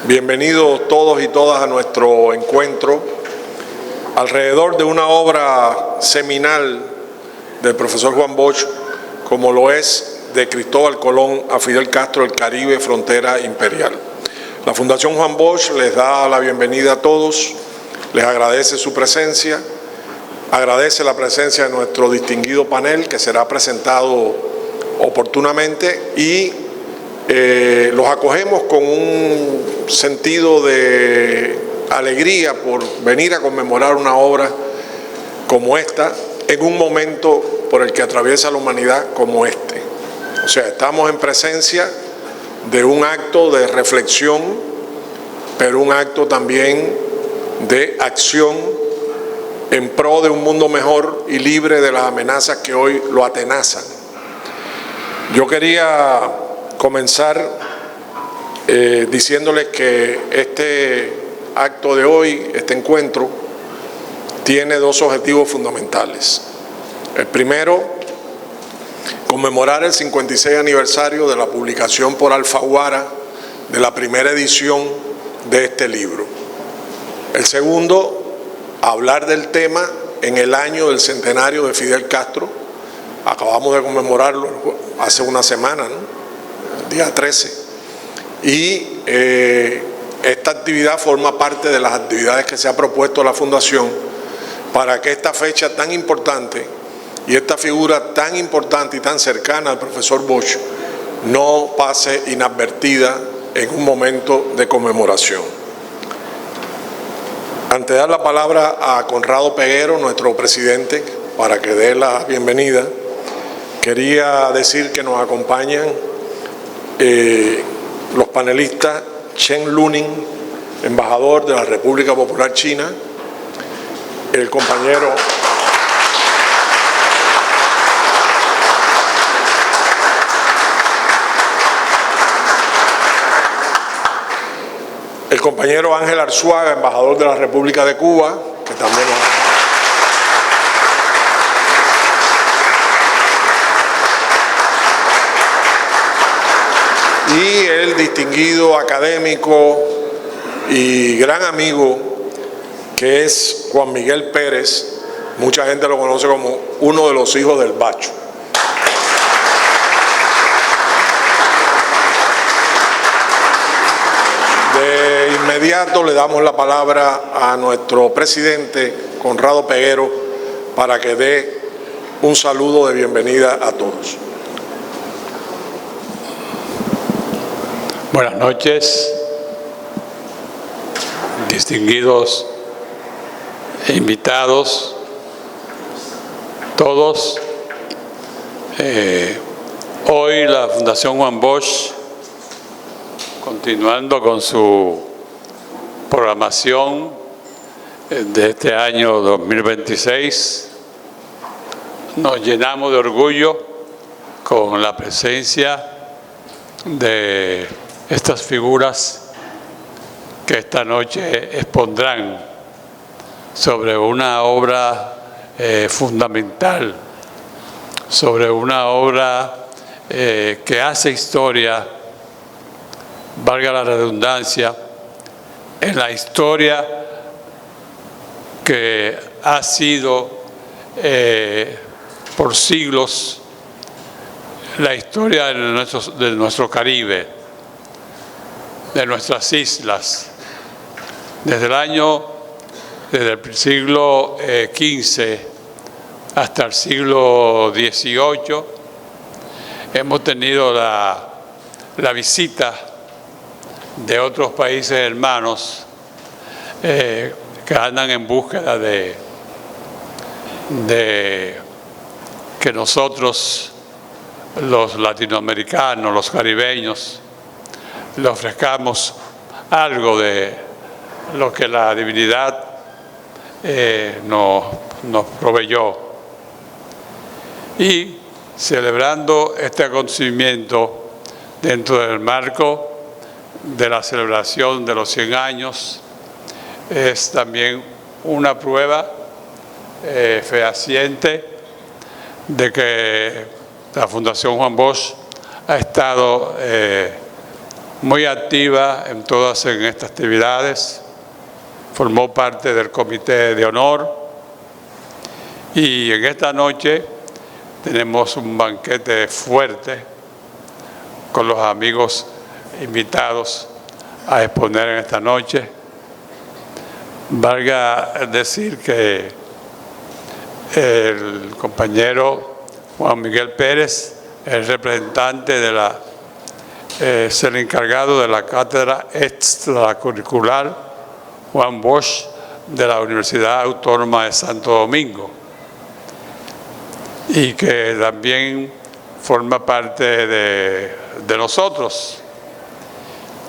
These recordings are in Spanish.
Bienvenidos todos y todas a nuestro encuentro alrededor de una obra seminal del profesor Juan Bosch, como lo es de Cristóbal Colón a Fidel Castro, el Caribe, frontera imperial. La Fundación Juan Bosch les da la bienvenida a todos, les agradece su presencia, agradece la presencia de nuestro distinguido panel que será presentado oportunamente y los acogemos con un sentido de alegría por venir a conmemorar una obra como esta en un momento por el que atraviesa la humanidad como este. O sea, estamos en presencia de un acto de reflexión, pero un acto también de acción en pro de un mundo mejor y libre de las amenazas que hoy lo atenazan. Yo quería comenzar diciéndoles que este acto de hoy, este encuentro, tiene dos objetivos fundamentales. El primero, conmemorar el 56 aniversario de la publicación por Alfaguara de la primera edición de este libro. El segundo, hablar del tema en el año del centenario de Fidel Castro. Acabamos de conmemorarlo hace una semana, ¿no? El día 13. Y esta actividad forma parte de las actividades que se ha propuesto la Fundación para que esta fecha tan importante y esta figura tan importante y tan cercana al profesor Bosch no pase inadvertida en un momento de conmemoración. Antes de dar la palabra a Conrado Peguero, nuestro presidente, para que dé la bienvenida, quería decir que nos acompañan los panelistas Chen Luning, embajador de la República Popular China, el compañero Ángel Arzuaga, embajador de la República de Cuba, que también y el distinguido académico y gran amigo que es Juan Miguel Pérez, mucha gente lo conoce como uno de los hijos del Bacho. De inmediato le damos la palabra a nuestro presidente, Conrado Peguero, para que dé un saludo de bienvenida a todos. Buenas noches, distinguidos invitados, todos. Hoy la Fundación Juan Bosch, continuando con su programación de este año 2026, nos llenamos de orgullo con la presencia de estas figuras que esta noche expondrán sobre una obra fundamental, sobre una obra que hace historia, valga la redundancia, en la historia que ha sido por siglos la historia de nuestro Caribe, de nuestras islas. Desde el siglo XV hasta el siglo XVIII hemos tenido la visita de otros países hermanos que andan en búsqueda de que nosotros, los latinoamericanos, los caribeños, le ofrezcamos algo de lo que la divinidad nos proveyó. Y celebrando este acontecimiento dentro del marco de la celebración de los 100 años, es también una prueba fehaciente de que la Fundación Juan Bosch ha estado muy activa en todas estas actividades, formó parte del Comité de Honor y en esta noche tenemos un banquete fuerte con los amigos invitados a exponer en esta noche. Valga decir que el compañero Juan Miguel Pérez, el representante de es el encargado de la cátedra extracurricular Juan Bosch de la Universidad Autónoma de Santo Domingo y que también forma parte de nosotros.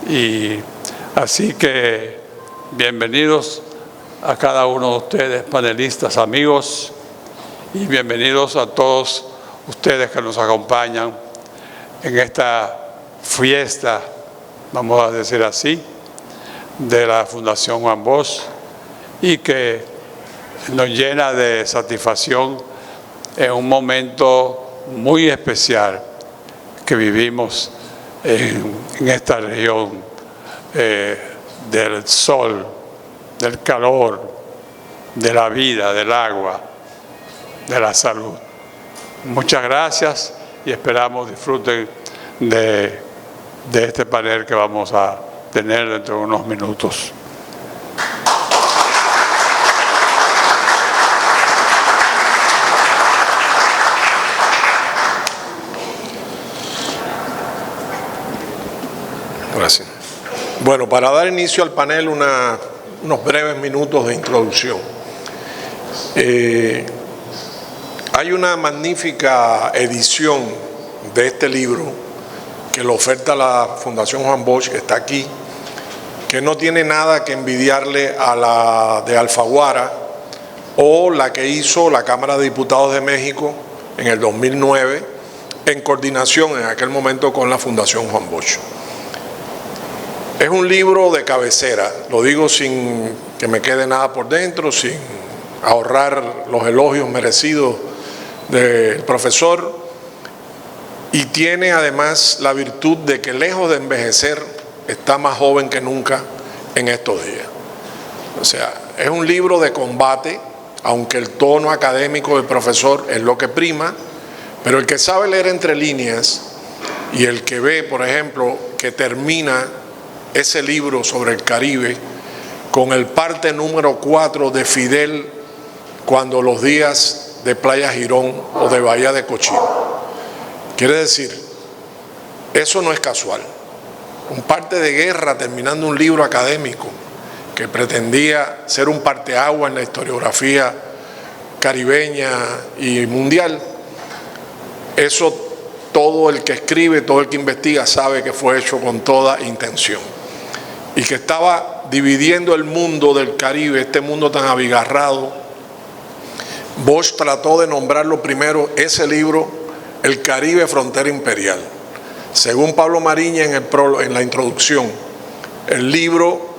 Y así que bienvenidos a cada uno de ustedes, panelistas, amigos, y bienvenidos a todos ustedes que nos acompañan en esta fiesta, vamos a decir así, de la Fundación Juan Bosch y que nos llena de satisfacción en un momento muy especial que vivimos en esta región del sol, del calor, de la vida, del agua, de la salud. Muchas gracias y esperamos disfruten de este panel que vamos a tener dentro de unos minutos. Gracias. Bueno, para dar inicio al panel, unos breves minutos de introducción. Hay una magnífica edición de este libro que lo oferta la Fundación Juan Bosch, que está aquí, que no tiene nada que envidiarle a la de Alfaguara o la que hizo la Cámara de Diputados de México en el 2009, en coordinación en aquel momento con la Fundación Juan Bosch. Es un libro de cabecera, lo digo sin que me quede nada por dentro, sin ahorrar los elogios merecidos del profesor, y tiene además la virtud de que lejos de envejecer está más joven que nunca en estos días. O sea, es un libro de combate, aunque el tono académico del profesor es lo que prima, pero el que sabe leer entre líneas y el que ve, por ejemplo, que termina ese libro sobre el Caribe con el parte número 4 de Fidel cuando los días de Playa Girón o de Bahía de Cochino. Quiere decir, eso no es casual. Un parte de guerra terminando un libro académico que pretendía ser un parteaguas en la historiografía caribeña y mundial, eso todo el que escribe, todo el que investiga sabe que fue hecho con toda intención y que estaba dividiendo el mundo del Caribe, este mundo tan abigarrado. Bosch trató de nombrarlo primero, ese libro, El Caribe, Frontera Imperial. Según Pablo Mariña en la introducción, el libro,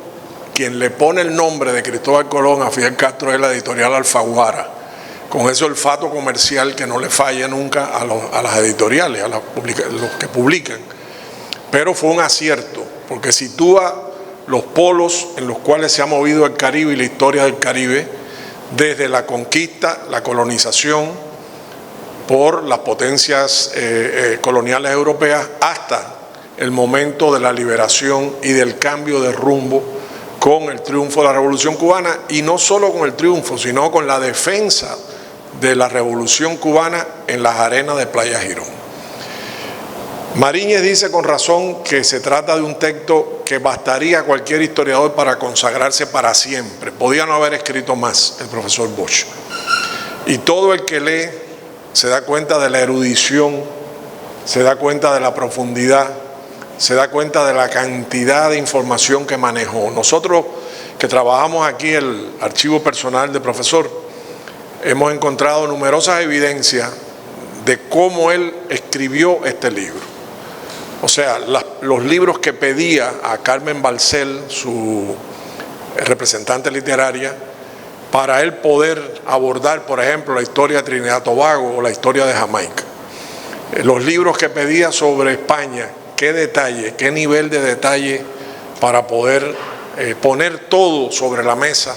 quien le pone el nombre de Cristóbal Colón a Fidel Castro es la editorial Alfaguara, con ese olfato comercial que no le falla nunca a las editoriales, a los que publican. Pero fue un acierto, porque sitúa los polos en los cuales se ha movido el Caribe y la historia del Caribe, desde la conquista, la colonización por las potencias coloniales europeas hasta el momento de la liberación y del cambio de rumbo con el triunfo de la Revolución Cubana, y no solo con el triunfo, sino con la defensa de la Revolución Cubana en las arenas de Playa Girón. Mariñez dice con razón que se trata de un texto que bastaría a cualquier historiador para consagrarse para siempre. Podía no haber escrito más el profesor Bosch. Y todo el que lee se da cuenta de la erudición, se da cuenta de la profundidad, se da cuenta de la cantidad de información que manejó. Nosotros que trabajamos aquí el archivo personal del profesor, hemos encontrado numerosas evidencias de cómo él escribió este libro. O sea, los libros que pedía a Carmen Balcel, su representante literaria, para él poder abordar, por ejemplo, la historia de Trinidad y Tobago o la historia de Jamaica. Los libros que pedía sobre España, qué detalle, qué nivel de detalle para poder poner todo sobre la mesa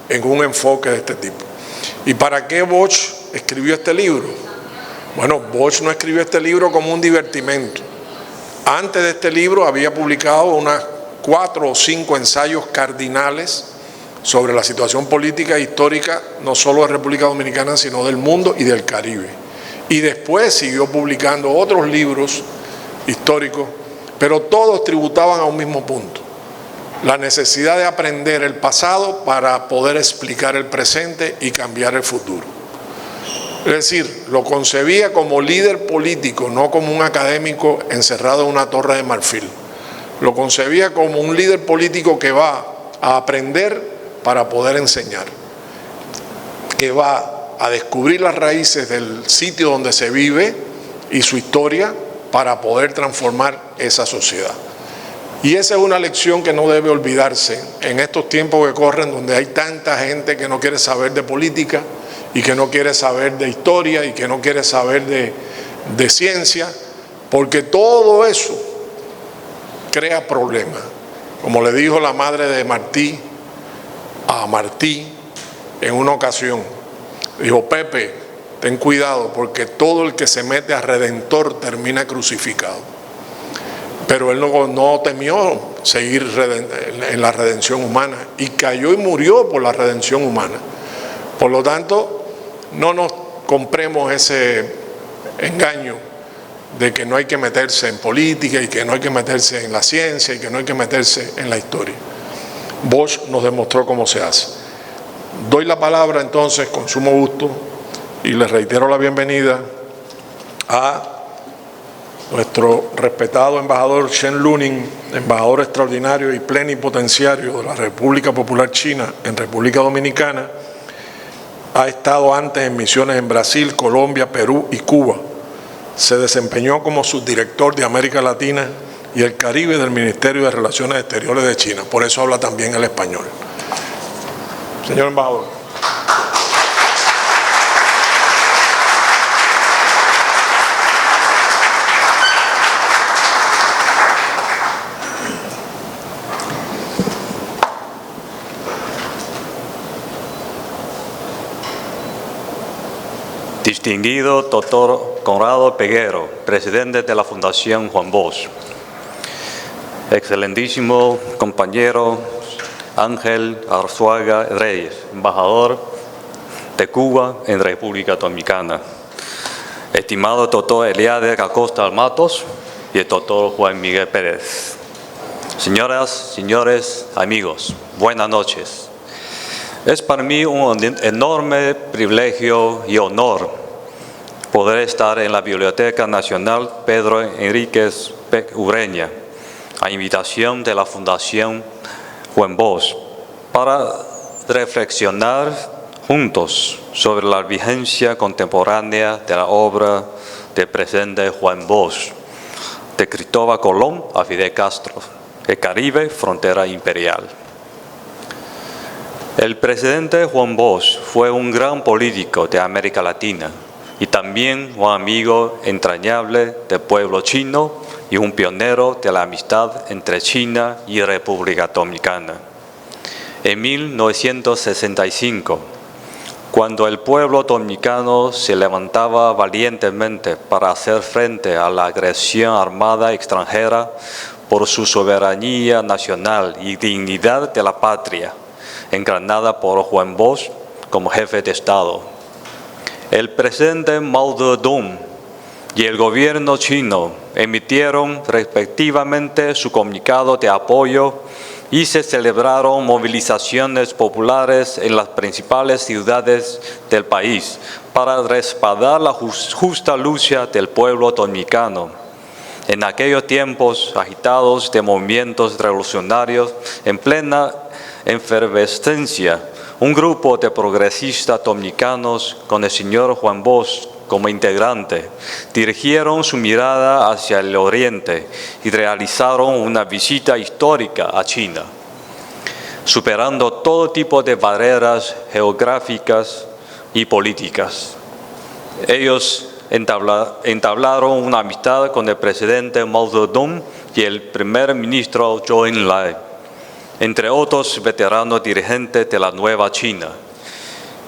en un enfoque de este tipo. ¿Y para qué Bosch escribió este libro? Bueno, Bosch no escribió este libro como un divertimento. Antes de este libro había publicado unas 4 o 5 ensayos cardinales sobre la situación política e histórica, no solo de República Dominicana, sino del mundo y del Caribe. Y después siguió publicando otros libros históricos, pero todos tributaban a un mismo punto: la necesidad de aprender el pasado para poder explicar el presente y cambiar el futuro. Es decir, lo concebía como líder político, no como un académico encerrado en una torre de marfil. Lo concebía como un líder político que va a aprender para poder enseñar, que va a descubrir las raíces del sitio donde se vive y su historia para poder transformar esa sociedad. Y esa es una lección que no debe olvidarse en estos tiempos que corren, donde hay tanta gente que no quiere saber de política y que no quiere saber de historia y que no quiere saber de ciencia, porque todo eso crea problemas. Como le dijo la madre de Martí a Martí en una ocasión, dijo: Pepe, ten cuidado, porque todo el que se mete a redentor termina crucificado. Pero él no temió seguir en la redención humana y cayó y murió por la redención humana. Por lo tanto, no nos compremos ese engaño de que no hay que meterse en política y que no hay que meterse en la ciencia y que no hay que meterse en la historia. Bosch nos demostró cómo se hace. Doy la palabra entonces con sumo gusto y les reitero la bienvenida a nuestro respetado embajador Shen Luning, embajador extraordinario y plenipotenciario de la República Popular China en República Dominicana. Ha estado antes en misiones en Brasil, Colombia, Perú y Cuba. Se desempeñó como subdirector de América Latina y el Caribe del Ministerio de Relaciones Exteriores de China. Por eso habla también el español. Señor embajador. Distinguido doctor Conrado Peguero, presidente de la Fundación Juan Bosch. Excelentísimo compañero Ángel Arzuaga Reyes, embajador de Cuba en República Dominicana. Estimado doctor Eliade Acosta Matos y el doctor Juan Miguel Pérez. Señoras, señores, amigos, buenas noches. Es para mí un enorme privilegio y honor poder estar en la Biblioteca Nacional Pedro Enríquez Ureña, a invitación de la Fundación Juan Bosch, para reflexionar juntos sobre la vigencia contemporánea de la obra del presidente Juan Bosch, de Cristóbal Colón a Fidel Castro, el Caribe, frontera imperial. El presidente Juan Bosch fue un gran político de América Latina y también un amigo entrañable del pueblo chino y un pionero de la amistad entre China y República Dominicana. En 1965, cuando el pueblo dominicano se levantaba valientemente para hacer frente a la agresión armada extranjera por su soberanía nacional y dignidad de la patria, encarnada por Juan Bosch como jefe de Estado, el presidente Mao Zedong y el gobierno chino emitieron respectivamente su comunicado de apoyo y se celebraron movilizaciones populares en las principales ciudades del país para respaldar la justa lucha del pueblo dominicano. En aquellos tiempos agitados de movimientos revolucionarios en plena efervescencia, un grupo de progresistas dominicanos con el señor Juan Bosch como integrante dirigieron su mirada hacia el oriente y realizaron una visita histórica a China, superando todo tipo de barreras geográficas y políticas. Ellos entablaron una amistad con el presidente Mao Zedong y el primer ministro Zhou Enlai, entre otros veteranos dirigentes de la nueva China,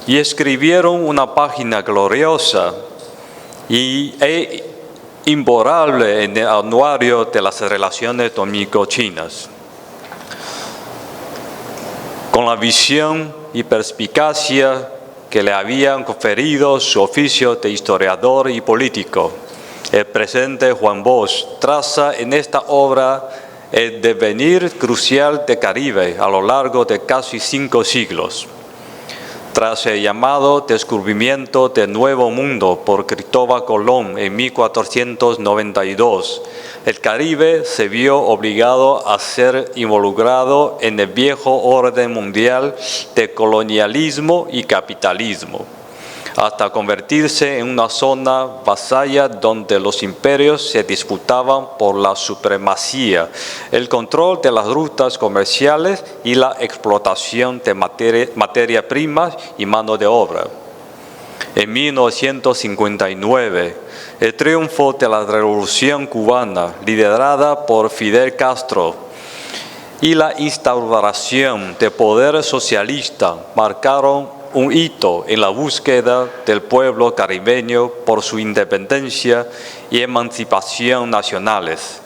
y escribieron una página gloriosa e imborrable en el anuario de las relaciones dominico-chinas. Con la visión y perspicacia que le habían conferido su oficio de historiador y político, el presidente Juan Bosch traza en esta obra el devenir crucial del Caribe a lo largo de casi 5 siglos. Tras el llamado descubrimiento del Nuevo Mundo por Cristóbal Colón en 1492, el Caribe se vio obligado a ser involucrado en el viejo orden mundial de colonialismo y capitalismo, hasta convertirse en una zona vasalla donde los imperios se disputaban por la supremacía, el control de las rutas comerciales y la explotación de materia prima y mano de obra. En 1959, el triunfo de la Revolución Cubana, liderada por Fidel Castro, y la instauración del poder socialista marcaron un hito en la búsqueda del pueblo caribeño por su independencia y emancipación nacionales,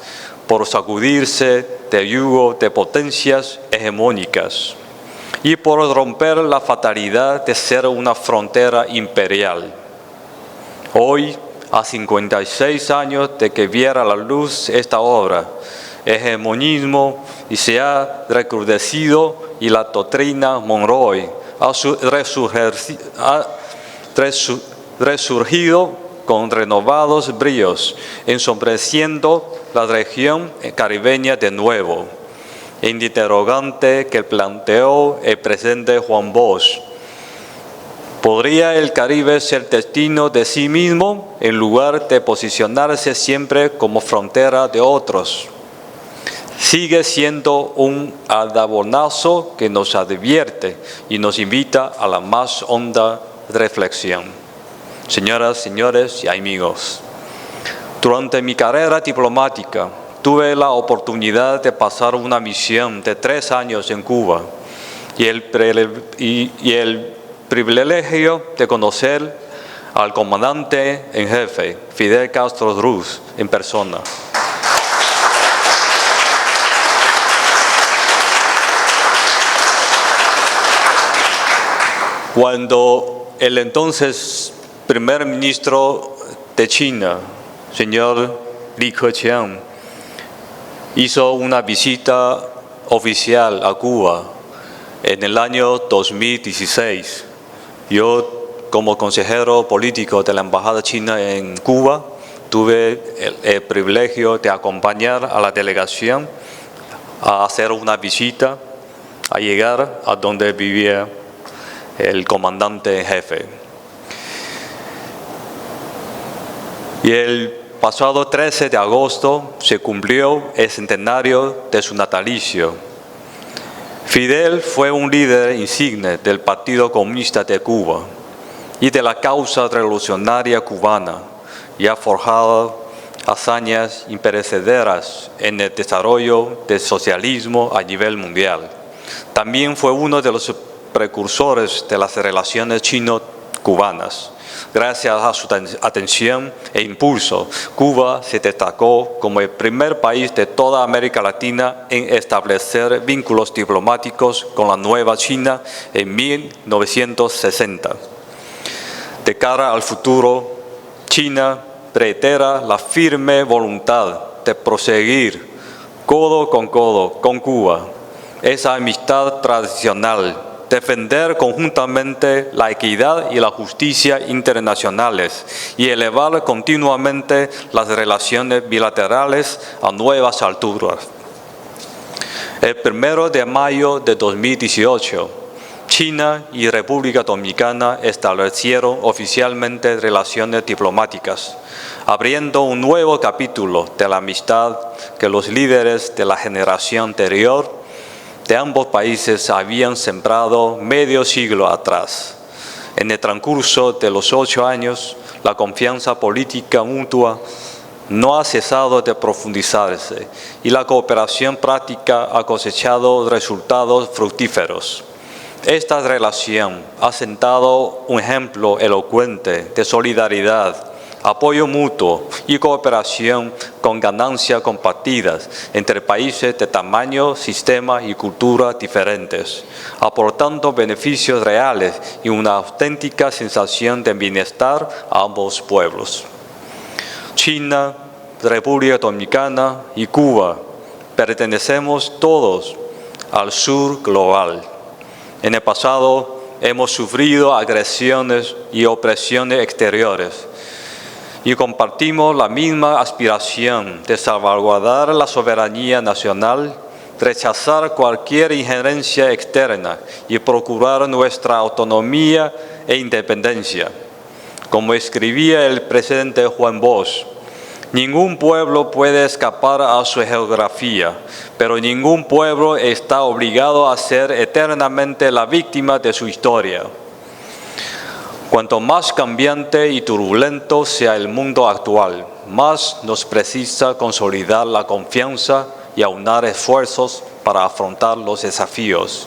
por sacudirse del yugo de potencias hegemónicas y por romper la fatalidad de ser una frontera imperial. Hoy, a 56 años de que viera la luz esta obra, el hegemonismo y se ha recrudecido y la doctrina Monroe ha resurgido con renovados bríos, ensombreciendo la región caribeña de nuevo. El interrogante que planteó el presidente Juan Bosch: ¿podría el Caribe ser destino de sí mismo en lugar de posicionarse siempre como frontera de otros? Sigue siendo un aldabonazo que nos advierte y nos invita a la más honda reflexión. Señoras, señores y amigos, durante mi carrera diplomática tuve la oportunidad de pasar una misión de 3 años en Cuba y el privilegio de conocer al comandante en jefe, Fidel Castro Ruz, en persona. Cuando el entonces primer ministro de China, señor Li Keqiang, hizo una visita oficial a Cuba en el año 2016, yo como consejero político de la Embajada China en Cuba tuve el privilegio de acompañar a la delegación a hacer una visita, a llegar a donde vivía el comandante en jefe. Y el pasado 13 de agosto se cumplió el centenario de su natalicio. Fidel fue un líder insigne del Partido Comunista de Cuba y de la causa revolucionaria cubana y ha forjado hazañas imperecederas en el desarrollo del socialismo a nivel mundial. También fue uno de los precursores de las relaciones chino-cubanas. Gracias a su atención e impulso, Cuba se destacó como el primer país de toda América Latina en establecer vínculos diplomáticos con la nueva China en 1960. De cara al futuro, China reitera la firme voluntad de proseguir codo con Cuba esa amistad tradicional, defender conjuntamente la equidad y la justicia internacionales y elevar continuamente las relaciones bilaterales a nuevas alturas. El 1 de mayo de 2018, China y República Dominicana establecieron oficialmente relaciones diplomáticas, abriendo un nuevo capítulo de la amistad que los líderes de la generación anterior de ambos países habían sembrado medio siglo atrás. En el transcurso de los 8 años, La confianza política mutua no ha cesado de profundizarse y la cooperación práctica ha cosechado resultados fructíferos. Esta relación ha sentado un ejemplo elocuente de solidaridad, apoyo mutuo y cooperación con ganancias compartidas entre países de tamaño, sistema y cultura diferentes, aportando beneficios reales y una auténtica sensación de bienestar a ambos pueblos. China, República Dominicana y Cuba pertenecemos todos al sur global. En el pasado hemos sufrido agresiones y opresiones exteriores y compartimos la misma aspiración de salvaguardar la soberanía nacional, rechazar cualquier injerencia externa y procurar nuestra autonomía e independencia. Como escribía el presidente Juan Bosch, ningún pueblo puede escapar a su geografía, pero ningún pueblo está obligado a ser eternamente la víctima de su historia. Cuanto más cambiante y turbulento sea el mundo actual, más nos precisa consolidar la confianza y aunar esfuerzos para afrontar los desafíos.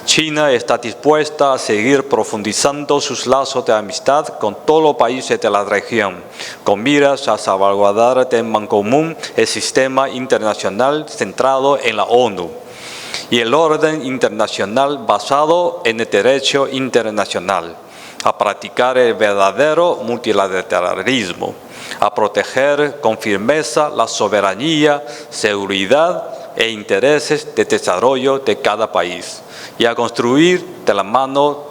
China está dispuesta a seguir profundizando sus lazos de amistad con todos los países de la región, con miras a salvaguardar de mancomunidad el sistema internacional centrado en la ONU y el orden internacional basado en el derecho internacional, a practicar el verdadero multilateralismo, a proteger con firmeza la soberanía, seguridad e intereses de desarrollo de cada país y a construir de la mano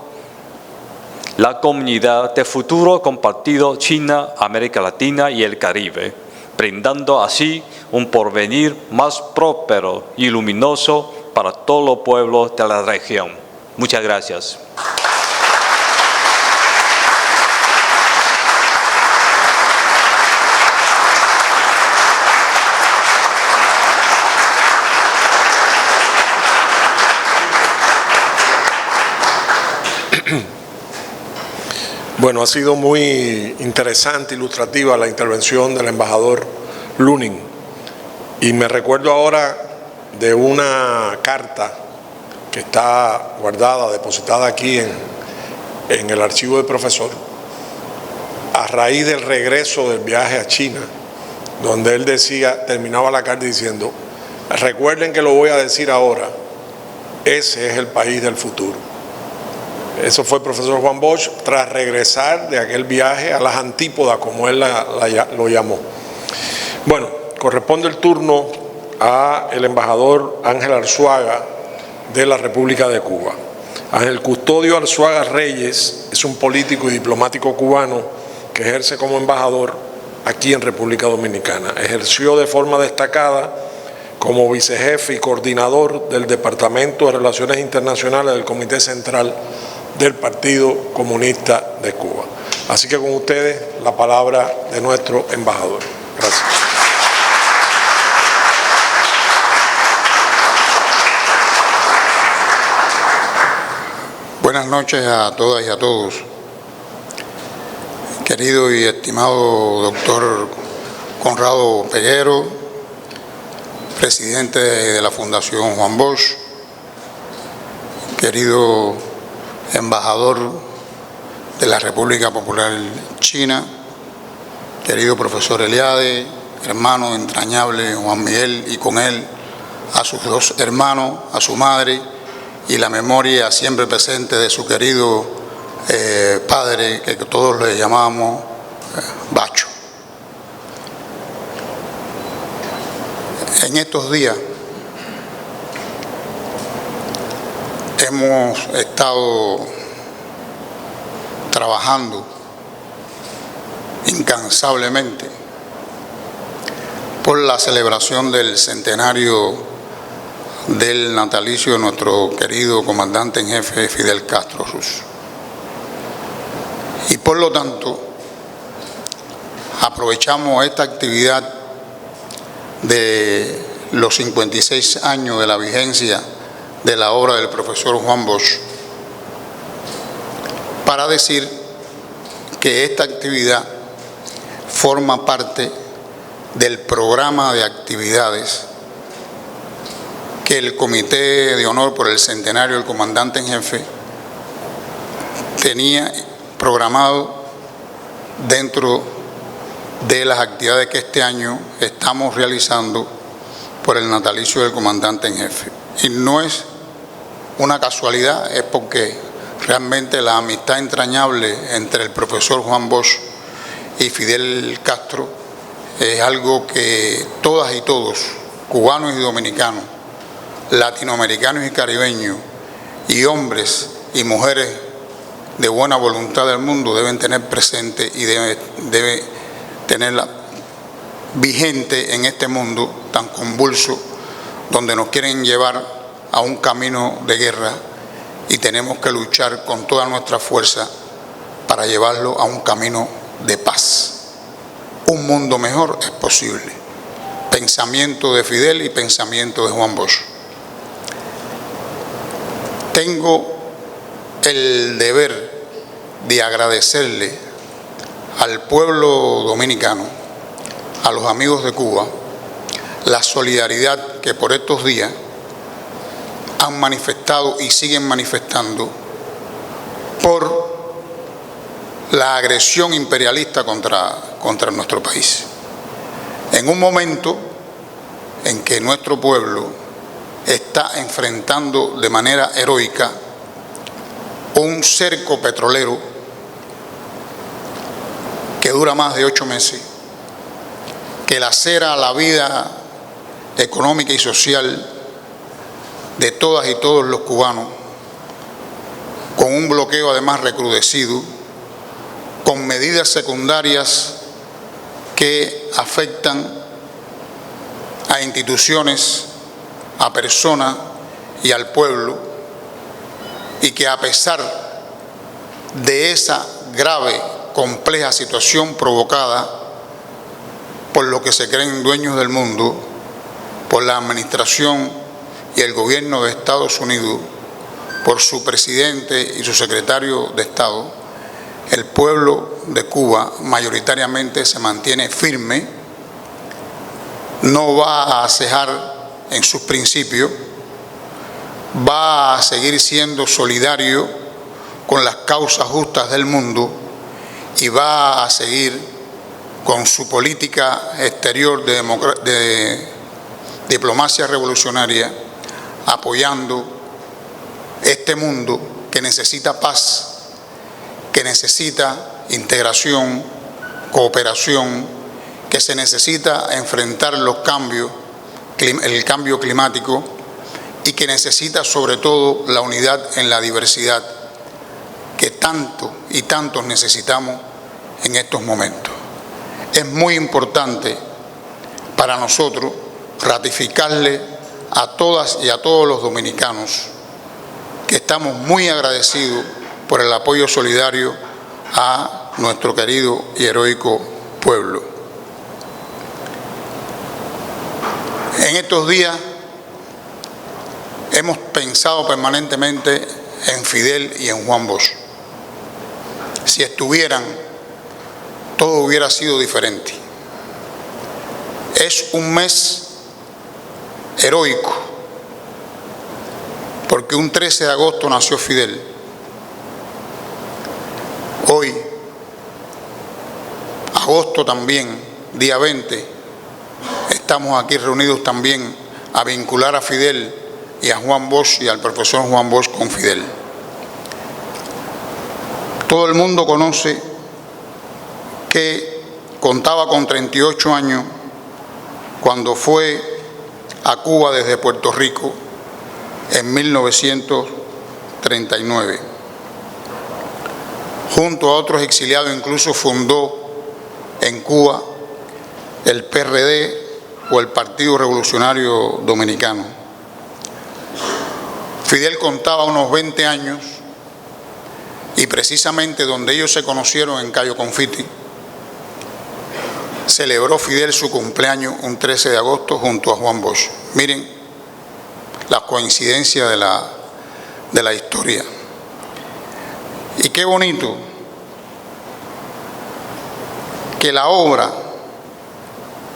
la comunidad de futuro compartido China, América Latina y el Caribe, brindando así un porvenir más próspero y luminoso para todos los pueblos de la región. Muchas gracias. Bueno, ha sido muy interesante, ilustrativa la intervención del embajador Lunin. Y me recuerdo ahora de una carta que está guardada, depositada aquí en el archivo del profesor, a raíz del regreso del viaje a China, donde él decía, terminaba la carta diciendo, recuerden que lo voy a decir ahora, ese es el país del futuro. Eso fue el profesor Juan Bosch tras regresar de aquel viaje a las antípodas, como él lo llamó. Bueno, corresponde el turno al embajador Ángel Arzuaga de la República de Cuba. Ángel Custodio Arzuaga Reyes es un político y diplomático cubano que ejerce como embajador aquí en República Dominicana. Ejerció de forma destacada como vicejefe y coordinador del Departamento de Relaciones Internacionales del Comité Central del Partido Comunista de Cuba. Así que con ustedes la palabra de nuestro embajador. Gracias. Buenas noches a todas y a todos. Querido y estimado doctor Conrado Peguero, presidente de la Fundación Juan Bosch, querido embajador de la República Popular China, querido profesor Eliade, hermano entrañable Juan Miguel, y con él a sus dos hermanos, a su madre, y la memoria siempre presente de su querido padre, que todos le llamamos Bacho. En estos días hemos estado trabajando incansablemente por la celebración del centenario del natalicio de nuestro querido comandante en jefe Fidel Castro Ruz. Y por lo tanto, aprovechamos esta actividad de los 56 años de la vigencia de la obra del profesor Juan Bosch para decir que esta actividad forma parte del programa de actividades que el Comité de Honor por el Centenario del Comandante en Jefe tenía programado dentro de las actividades que este año estamos realizando por el natalicio del Comandante en Jefe. Y no es una casualidad, es porque realmente la amistad entrañable entre el profesor Juan Bosch y Fidel Castro es algo que todas y todos, cubanos y dominicanos, latinoamericanos y caribeños, y hombres y mujeres de buena voluntad del mundo deben tener presente y debe tenerla vigente en este mundo tan convulso, donde nos quieren llevar a un camino de guerra y tenemos que luchar con toda nuestra fuerza para llevarlo a un camino de paz. Un mundo mejor es posible. Pensamiento de Fidel y pensamiento de Juan Bosch. Tengo el deber de agradecerle al pueblo dominicano, a los amigos de Cuba, la solidaridad que por estos días han manifestado y siguen manifestando por la agresión imperialista contra nuestro país. En un momento en que nuestro pueblo está enfrentando de manera heroica un cerco petrolero que dura más de 8 meses, que lacera la vida económica y social de todas y todos los cubanos, con un bloqueo además recrudecido, con medidas secundarias que afectan a instituciones, a personas y al pueblo, y que a pesar de esa grave, compleja situación provocada por lo que se creen dueños del mundo, por la administración y el gobierno de Estados Unidos, por su presidente y su secretario de Estado, el pueblo de Cuba mayoritariamente se mantiene firme, no va a cejar en sus principios, va a seguir siendo solidario con las causas justas del mundo y va a seguir con su política exterior de diplomacia revolucionaria, apoyando este mundo que necesita paz, que necesita integración, cooperación, que se necesita enfrentar los cambios, el cambio climático, y que necesita sobre todo la unidad en la diversidad que tanto y tantos necesitamos en estos momentos. Es muy importante para nosotros ratificarle a todas y a todos los dominicanos que estamos muy agradecidos por el apoyo solidario a nuestro querido y heroico pueblo. En estos días hemos pensado permanentemente en Fidel y en Juan Bosch. Si estuvieran, todo hubiera sido diferente. Es un mes heroico, porque un 13 de agosto nació Fidel. Hoy, agosto también, día 20, estamos aquí reunidos también a vincular a Fidel y a Juan Bosch y al profesor Juan Bosch con Fidel. Todo el mundo conoce que contaba con 38 años cuando fue a Cuba desde Puerto Rico en 1939. Junto a otros exiliados incluso fundó en Cuba el PRD o el Partido Revolucionario Dominicano. Fidel contaba unos 20 años y precisamente donde ellos se conocieron, en Cayo Confiti, celebró Fidel su cumpleaños un 13 de agosto junto a Juan Bosch. Miren la coincidencia de la historia. Y qué bonito que la obra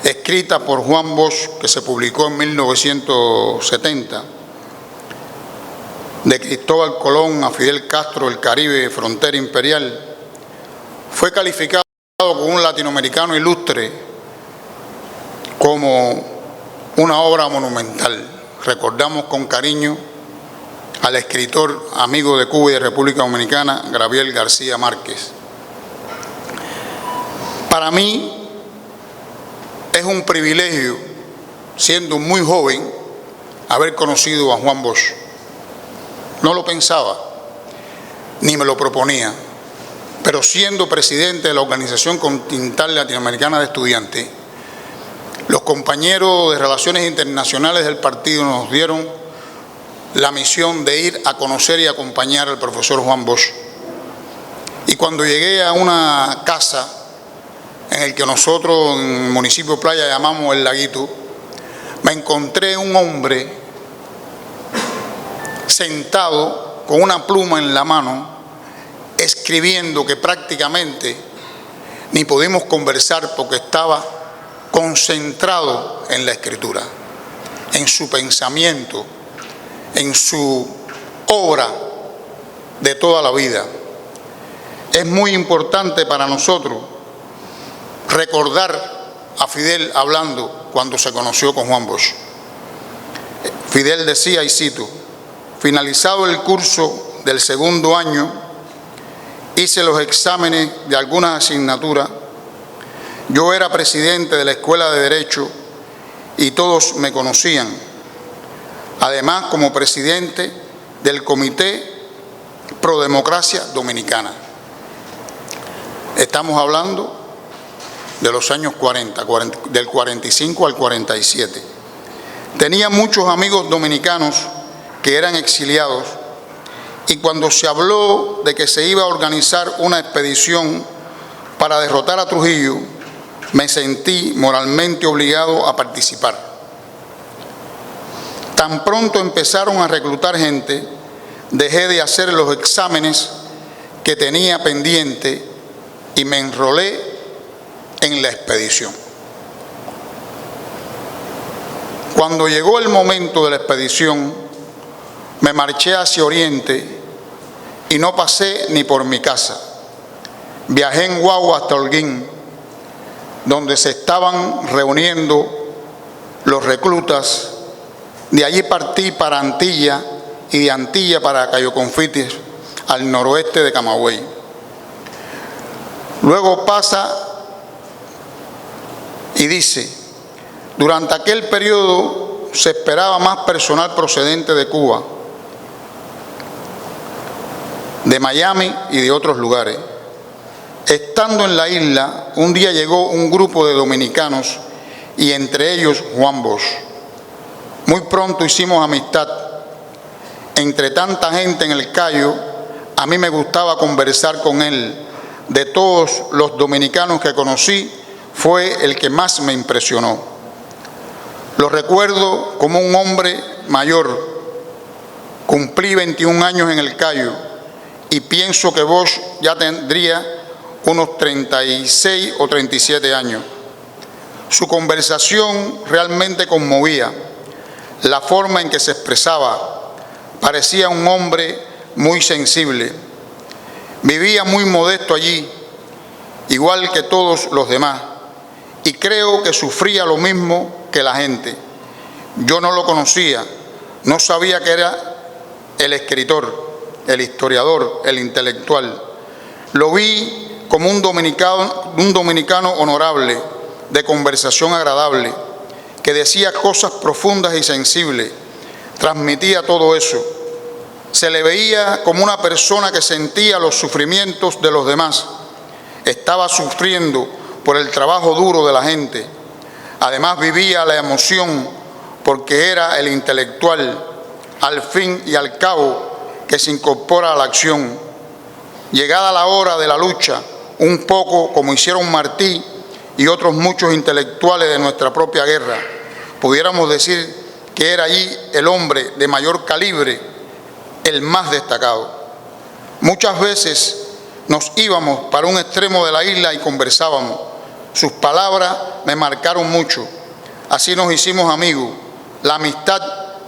escrita por Juan Bosch, que se publicó en 1970, de Cristóbal Colón a Fidel Castro, el Caribe, frontera imperial, fue calificado por un latinoamericano ilustre como una obra monumental. Recordamos con cariño al escritor amigo de Cuba y de República Dominicana, Gabriel García Márquez. Para mí es un privilegio, siendo muy joven, haber conocido a Juan Bosch. No lo pensaba, ni me lo proponía, pero siendo presidente de la Organización Continental Latinoamericana de Estudiantes, los compañeros de Relaciones Internacionales del partido nos dieron la misión de ir a conocer y acompañar al profesor Juan Bosch. Y cuando llegué a una casa en el que nosotros en el municipio de Playa llamamos El Laguito, me encontré un hombre sentado con una pluma en la mano, escribiendo, que prácticamente ni pudimos conversar porque estaba concentrado en la escritura, en su pensamiento, en su obra de toda la vida. Es muy importante para nosotros recordar a Fidel hablando cuando se conoció con Juan Bosch. Fidel decía, y cito: finalizado el curso del segundo año, hice los exámenes de algunas asignaturas. Yo era presidente de la Escuela de Derecho y todos me conocían. Además, como presidente del Comité Pro Democracia Dominicana. Estamos hablando de los años 40, del 45 al 47. Tenía muchos amigos dominicanos que eran exiliados, y cuando se habló de que se iba a organizar una expedición para derrotar a Trujillo, me sentí moralmente obligado a participar. Tan pronto empezaron a reclutar gente, dejé de hacer los exámenes que tenía pendiente y me enrolé en la expedición. Cuando llegó el momento de la expedición, me marché hacia Oriente y no pasé ni por mi casa. Viajé en guagua hasta Holguín, donde se estaban reuniendo los reclutas. De allí partí para Antilla y de Antilla para Cayo Confites, al noroeste de Camagüey. Luego pasa y dice: durante aquel periodo se esperaba más personal procedente de Cuba, de Miami y de otros lugares. Estando en la isla, un día llegó un grupo de dominicanos y entre ellos Juan Bosch. Muy pronto hicimos amistad. Entre tanta gente en el Cayo, a mí me gustaba conversar con él. De todos los dominicanos que conocí, fue el que más me impresionó. Lo recuerdo como un hombre mayor. Cumplí 21 años en el Cayo y pienso que Bosch ya tendría unos 36 o 37 años. Su conversación realmente conmovía. La forma en que se expresaba, parecía un hombre muy sensible. Vivía muy modesto allí, igual que todos los demás, y creo que sufría lo mismo que la gente. Yo no lo conocía, no sabía que era el escritor, el historiador, el intelectual. Lo vi como un dominicano honorable, de conversación agradable, que decía cosas profundas y sensibles, transmitía todo eso. Se le veía como una persona que sentía los sufrimientos de los demás. Estaba sufriendo por el trabajo duro de la gente. Además vivía la emoción porque era el intelectual, al fin y al cabo, que se incorpora a la acción. Llegada la hora de la lucha, un poco como hicieron Martí y otros muchos intelectuales de nuestra propia guerra, pudiéramos decir que era allí el hombre de mayor calibre, el más destacado. Muchas veces nos íbamos para un extremo de la isla y conversábamos, Sus palabras me marcaron mucho. Así nos hicimos amigos. La amistad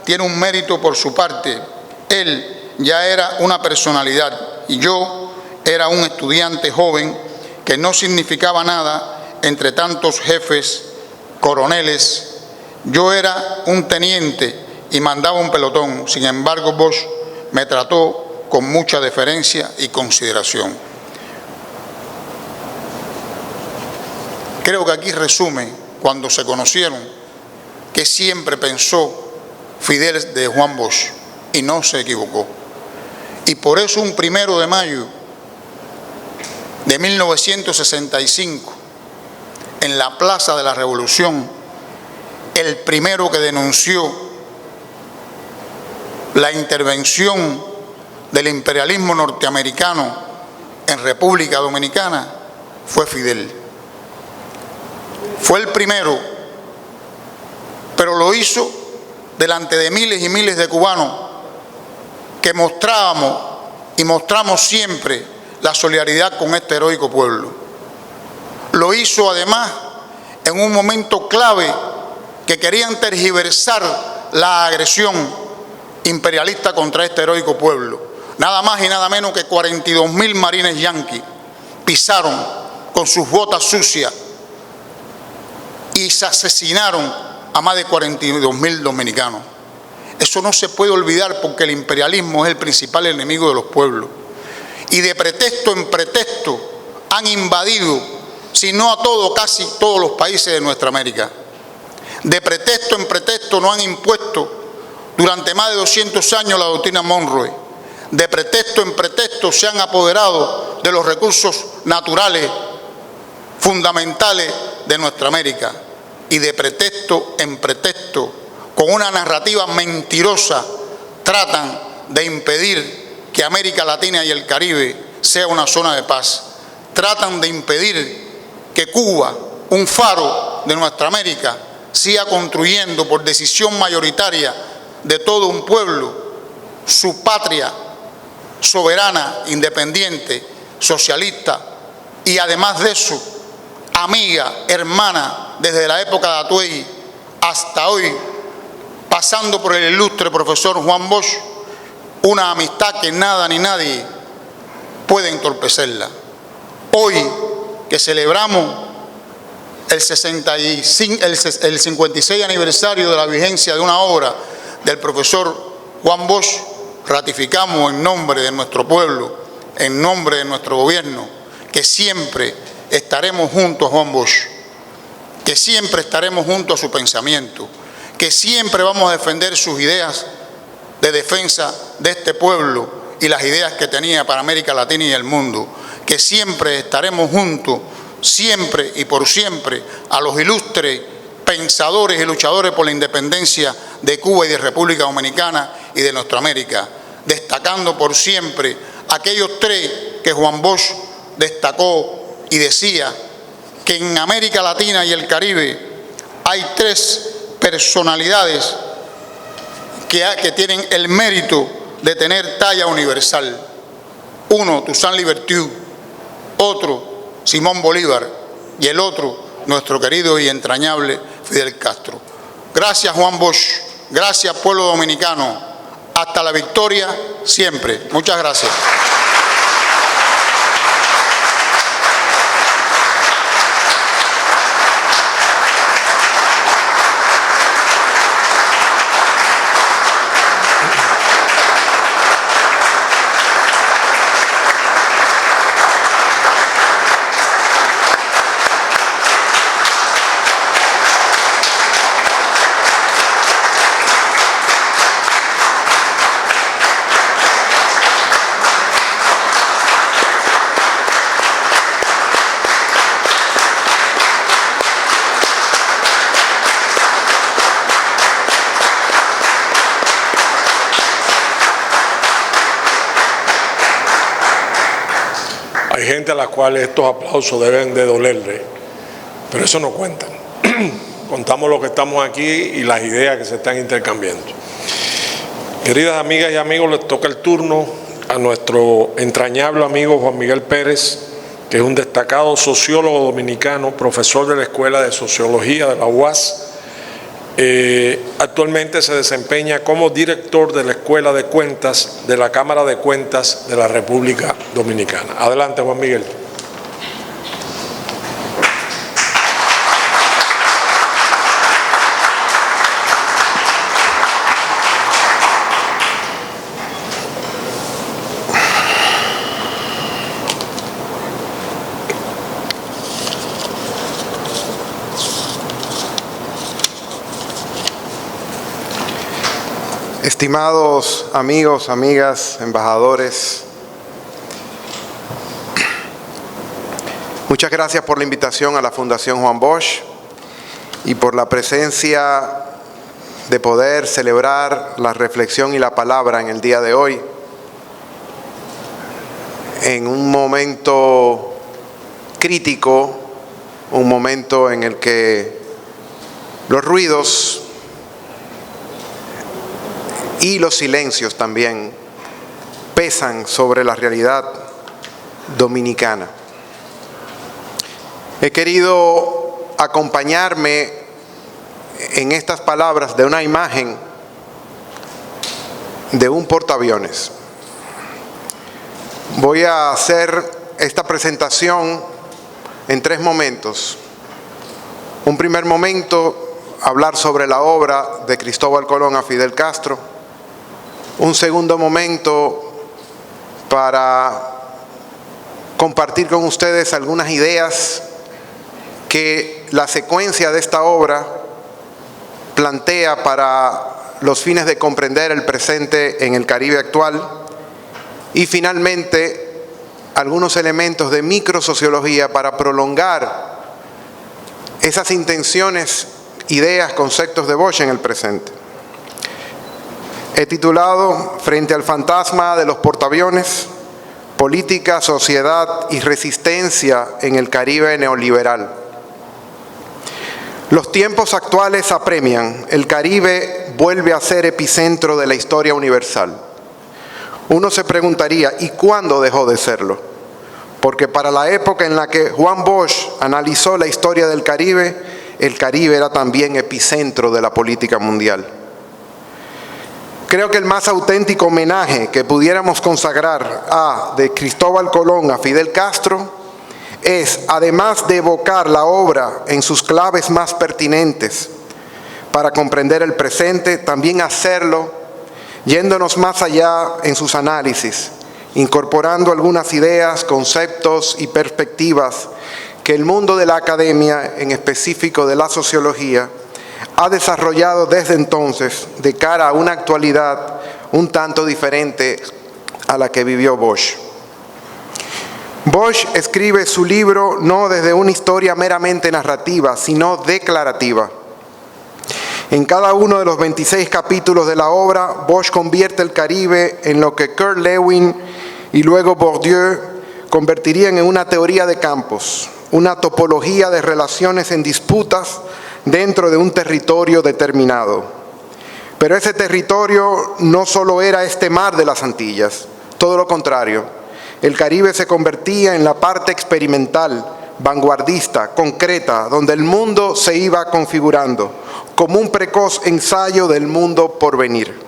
tiene un mérito por su parte. Él ya era una personalidad y yo era un estudiante joven que no significaba nada entre tantos jefes, coroneles. Yo era un teniente y mandaba un pelotón. Sin embargo, Bosch me trató con mucha deferencia y consideración. Creo que aquí resume, cuando se conocieron, que siempre pensó Fidel de Juan Bosch y no se equivocó. Y por eso un 1 de mayo de 1965, en la Plaza de la Revolución, el primero que denunció la intervención del imperialismo norteamericano en República Dominicana fue Fidel. Fue el primero, pero lo hizo delante de miles y miles de cubanos que mostrábamos y mostramos siempre la solidaridad con este heroico pueblo. Lo hizo además en un momento clave que querían tergiversar la agresión imperialista contra este heroico pueblo. Nada más y nada menos que 42.000 marines yanquis pisaron con sus botas sucias y se asesinaron a más de 42.000 dominicanos. Eso no se puede olvidar porque el imperialismo es el principal enemigo de los pueblos. Y de pretexto en pretexto han invadido, si no a todo, casi todos los países de nuestra América. De pretexto en pretexto nos han impuesto durante más de 200 años la doctrina Monroe. De pretexto en pretexto se han apoderado de los recursos naturales fundamentales de nuestra América. Y de pretexto en pretexto, con una narrativa mentirosa, tratan de impedir que América Latina y el Caribe sea una zona de paz. Tratan de impedir que Cuba, un faro de nuestra América, siga construyendo por decisión mayoritaria de todo un pueblo su patria soberana, independiente, socialista y además de eso, amiga, hermana, desde la época de Atuey hasta hoy, pasando por el ilustre profesor Juan Bosch, una amistad que nada ni nadie puede entorpecerla. Hoy que celebramos el 56 aniversario de la vigencia de una obra del profesor Juan Bosch, ratificamos en nombre de nuestro pueblo, en nombre de nuestro gobierno, que siempre estaremos junto a Juan Bosch, que siempre estaremos junto a su pensamiento, que siempre vamos a defender sus ideas de defensa de este pueblo y las ideas que tenía para América Latina y el mundo, que siempre estaremos juntos, siempre y por siempre, a los ilustres pensadores y luchadores por la independencia de Cuba y de República Dominicana y de nuestra América, destacando por siempre aquellos tres que Juan Bosch destacó y decía que en América Latina y el Caribe hay tres personalidades que tienen el mérito de tener talla universal. Uno, Toussaint Louverture, otro, Simón Bolívar, y el otro, nuestro querido y entrañable Fidel Castro. Gracias, Juan Bosch. Gracias, pueblo dominicano. Hasta la victoria siempre. Muchas gracias. Hay gente a la cual estos aplausos deben de dolerle, pero eso no cuenta. Contamos lo que estamos aquí y las ideas que se están intercambiando. Queridas amigas y amigos, les toca el turno a nuestro entrañable amigo Juan Miguel Pérez que es un destacado sociólogo dominicano, profesor de la Escuela de Sociología de la UAS. Actualmente se desempeña como director de la Escuela de Cuentas de la Cámara de Cuentas de la República Dominicana. Adelante, Juan Miguel. Estimados amigos, amigas, embajadores, muchas gracias por la invitación a la Fundación Juan Bosch y por la presencia de poder celebrar la reflexión y la palabra en el día de hoy, en un momento crítico, un momento en el que los ruidos y los silencios también pesan sobre la realidad dominicana. He querido acompañarme en estas palabras de una imagen de un portaaviones. Voy a hacer esta presentación en 3 momentos. Un primer momento, hablar sobre la obra de Cristóbal Colón a Fidel Castro. Un segundo momento para compartir con ustedes algunas ideas que la secuencia de esta obra plantea para los fines de comprender el presente en el Caribe actual. Y finalmente, algunos elementos de microsociología para prolongar esas intenciones, ideas, conceptos de Bosch en el presente. He titulado Frente al fantasma de los portaaviones, política, sociedad y resistencia en el Caribe neoliberal. Los tiempos actuales apremian. El Caribe vuelve a ser epicentro de la historia universal. Uno se preguntaría, ¿y cuándo dejó de serlo? Porque para la época en la que Juan Bosch analizó la historia del Caribe, el Caribe era también epicentro de la política mundial. Creo que el más auténtico homenaje que pudiéramos consagrar de Cristóbal Colón a Fidel Castro es, además de evocar la obra en sus claves más pertinentes para comprender el presente, también hacerlo yéndonos más allá en sus análisis, incorporando algunas ideas, conceptos y perspectivas que el mundo de la academia, en específico de la sociología, ha desarrollado desde entonces de cara a una actualidad un tanto diferente a la que vivió Bosch. Bosch escribe su libro no desde una historia meramente narrativa, sino declarativa. En cada uno de los 26 capítulos de la obra, Bosch convierte el Caribe en lo que Kurt Lewin y luego Bourdieu convertirían en una teoría de campos, una topología de relaciones en disputas dentro de un territorio determinado. Pero ese territorio no solo era este mar de las Antillas, todo lo contrario. El Caribe se convertía en la parte experimental, vanguardista, concreta, donde el mundo se iba configurando como un precoz ensayo del mundo por venir.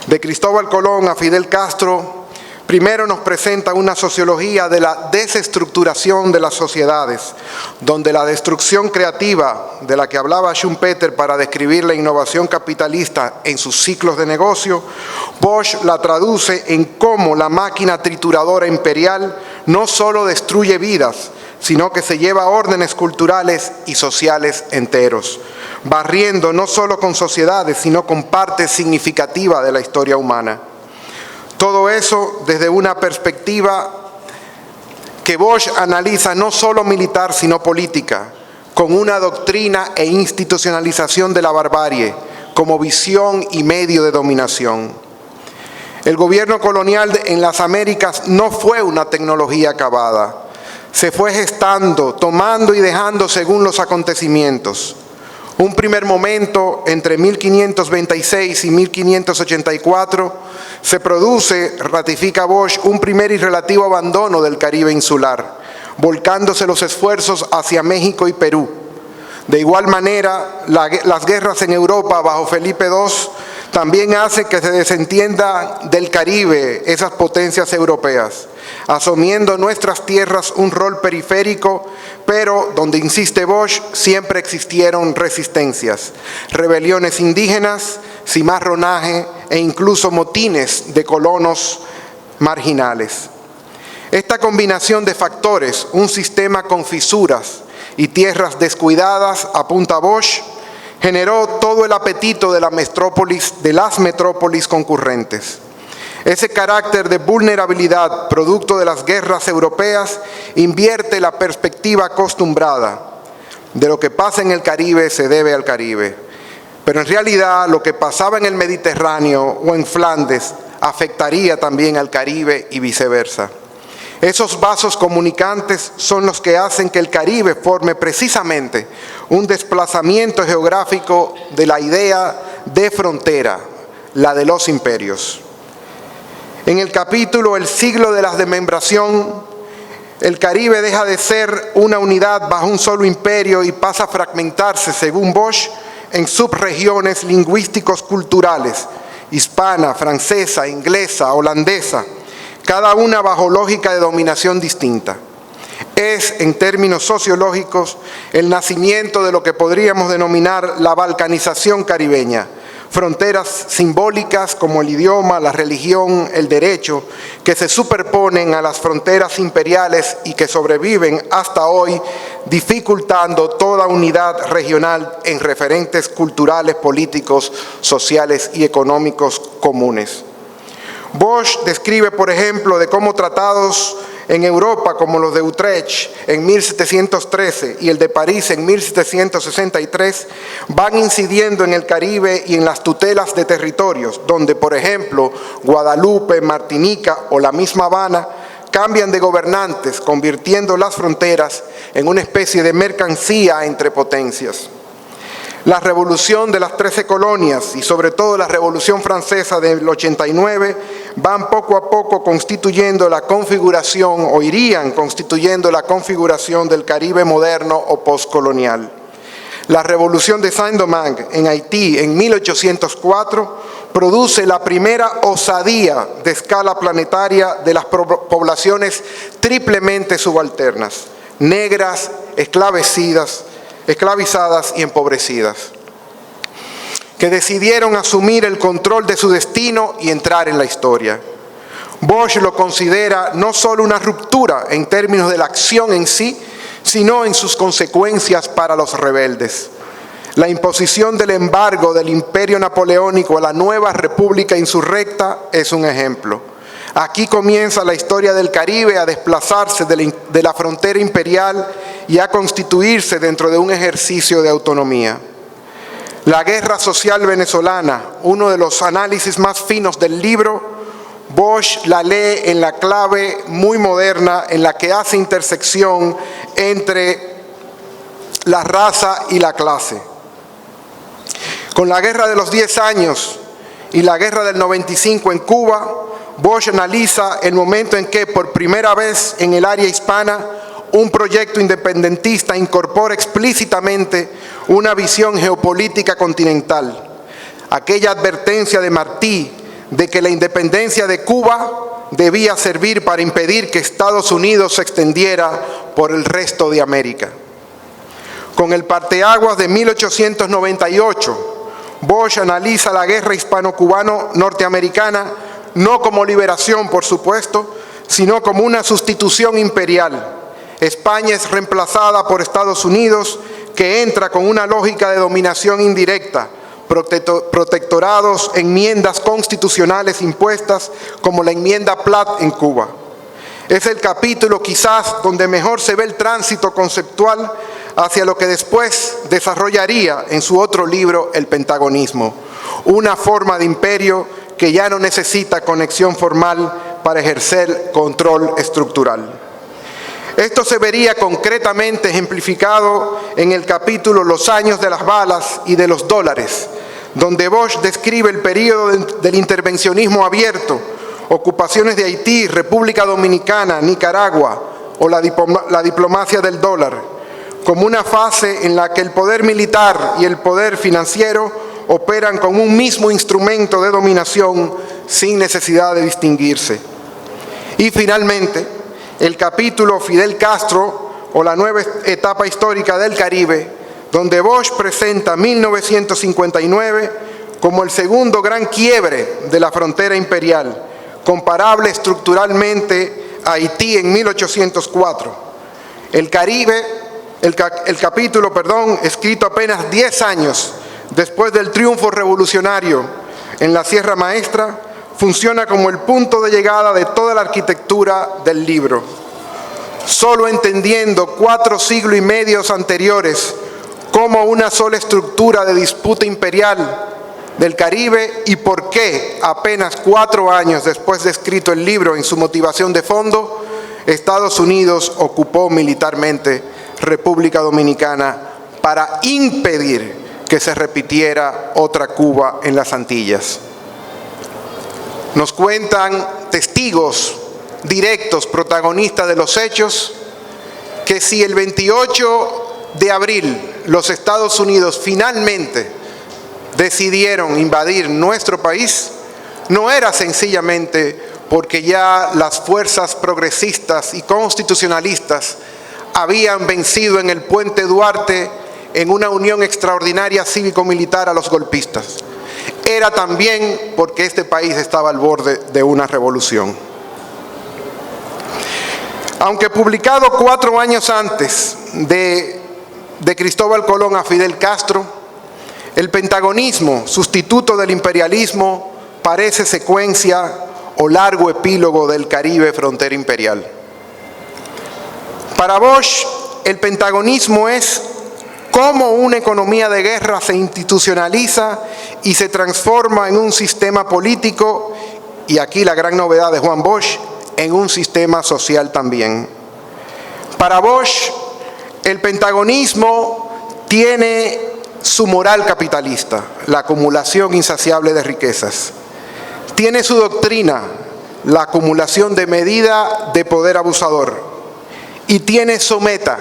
De Cristóbal Colón a Fidel Castro, primero nos presenta una sociología de la desestructuración de las sociedades, donde la destrucción creativa de la que hablaba Schumpeter para describir la innovación capitalista en sus ciclos de negocio, Bosch la traduce en cómo la máquina trituradora imperial no solo destruye vidas, sino que se lleva órdenes culturales y sociales enteros, barriendo no solo con sociedades, sino con parte significativa de la historia humana. Todo eso desde una perspectiva que Bosch analiza no solo militar, sino política, con una doctrina e institucionalización de la barbarie como visión y medio de dominación. El gobierno colonial en las Américas no fue una tecnología acabada, se fue gestando, tomando y dejando según los acontecimientos. Un primer momento, entre 1526 y 1584, se produce, ratifica Bosch, un primer y relativo abandono del Caribe insular, volcándose los esfuerzos hacia México y Perú. De igual manera, las guerras en Europa bajo Felipe II también hacen que se desentiendan del Caribe esas potencias europeas, asumiendo nuestras tierras un rol periférico, pero donde insiste Bosch, siempre existieron resistencias, rebeliones indígenas, cimarronaje e incluso motines de colonos marginales. Esta combinación de factores, un sistema con fisuras y tierras descuidadas, apunta Bosch, generó todo el apetito de las metrópolis concurrentes. Ese carácter de vulnerabilidad, producto de las guerras europeas, invierte la perspectiva acostumbrada. De lo que pasa en el Caribe se debe al Caribe. Pero en realidad lo que pasaba en el Mediterráneo o en Flandes afectaría también al Caribe y viceversa. Esos vasos comunicantes son los que hacen que el Caribe forme precisamente un desplazamiento geográfico de la idea de frontera, la de los imperios. En el capítulo El siglo de la desmembración, el Caribe deja de ser una unidad bajo un solo imperio y pasa a fragmentarse, según Bosch, en subregiones lingüísticos culturales, hispana, francesa, inglesa, holandesa, cada una bajo lógica de dominación distinta. Es, en términos sociológicos, el nacimiento de lo que podríamos denominar la balcanización caribeña, fronteras simbólicas como el idioma, la religión, el derecho, que se superponen a las fronteras imperiales y que sobreviven hasta hoy, dificultando toda unidad regional en referentes culturales, políticos, sociales y económicos comunes. Bosch describe, por ejemplo, de cómo tratados en Europa como los de Utrecht en 1713 y el de París en 1763 van incidiendo en el Caribe y en las tutelas de territorios, donde, por ejemplo, Guadalupe, Martinica o la misma Habana cambian de gobernantes, convirtiendo las fronteras en una especie de mercancía entre potencias. La revolución de las 13 colonias y sobre todo la Revolución Francesa del 89 van poco a poco constituyendo la configuración o irían constituyendo la configuración del Caribe moderno o postcolonial. La Revolución de Saint-Domingue en Haití en 1804 produce la primera osadía de escala planetaria de las poblaciones triplemente subalternas, negras, esclavizadas y empobrecidas, que decidieron asumir el control de su destino y entrar en la historia. Bosch lo considera no solo una ruptura en términos de la acción en sí, sino en sus consecuencias para los rebeldes. La imposición del embargo del imperio napoleónico a la nueva república insurrecta es un ejemplo. Aquí comienza la historia del Caribe a desplazarse de la frontera imperial y a constituirse dentro de un ejercicio de autonomía. La guerra social venezolana, uno de los análisis más finos del libro, Bosch la lee en la clave muy moderna en la que hace intersección entre la raza y la clase. Con la guerra de los 10 años y la guerra del 95 en Cuba, Bosch analiza el momento en que por primera vez en el área hispana un proyecto independentista incorpora explícitamente una visión geopolítica continental. Aquella advertencia de Martí de que la independencia de Cuba debía servir para impedir que Estados Unidos se extendiera por el resto de América. Con el parteaguas de 1898, Bosch analiza la guerra hispano-cubano-norteamericana no como liberación, por supuesto, sino como una sustitución imperial. España es reemplazada por Estados Unidos, que entra con una lógica de dominación indirecta, protectorados, enmiendas constitucionales impuestas como la enmienda Platt en Cuba. Es el capítulo quizás donde mejor se ve el tránsito conceptual hacia lo que después desarrollaría en su otro libro, El Pentagonismo, una forma de imperio que ya no necesita conexión formal para ejercer control estructural. Esto se vería concretamente ejemplificado en el capítulo Los años de las balas y de los dólares, donde Bosch describe el período del intervencionismo abierto, ocupaciones de Haití, República Dominicana, Nicaragua, o la diplomacia del dólar, como una fase en la que el poder militar y el poder financiero operan con un mismo instrumento de dominación sin necesidad de distinguirse. Y finalmente, el capítulo Fidel Castro o la nueva etapa histórica del Caribe, donde Bosch presenta 1959 como el segundo gran quiebre de la frontera imperial, comparable estructuralmente a Haití en 1804. El capítulo, escrito apenas 10 años después del triunfo revolucionario en la Sierra Maestra, funciona como el punto de llegada de toda la arquitectura del libro. Solo entendiendo 4 siglos y medio anteriores como una sola estructura de disputa imperial del Caribe y por qué apenas 4 años después de escrito el libro en su motivación de fondo, Estados Unidos ocupó militarmente República Dominicana para impedir que se repitiera otra Cuba en las Antillas. Nos cuentan testigos directos, protagonistas de los hechos, que si el 28 de abril los Estados Unidos finalmente decidieron invadir nuestro país, no era sencillamente porque ya las fuerzas progresistas y constitucionalistas habían vencido en el Puente Duarte en una unión extraordinaria cívico-militar a los golpistas. Era también porque este país estaba al borde de una revolución. Aunque publicado 4 años antes de Cristóbal Colón a Fidel Castro, el pentagonismo, sustituto del imperialismo, parece secuencia o largo epílogo del Caribe frontera imperial. Para Bosch, el pentagonismo es cómo una economía de guerra se institucionaliza y se transforma en un sistema político, y aquí la gran novedad de Juan Bosch, en un sistema social también. Para Bosch, el pentagonismo tiene su moral capitalista, la acumulación insaciable de riquezas. Tiene su doctrina, la acumulación de medida de poder abusador. Y tiene su meta,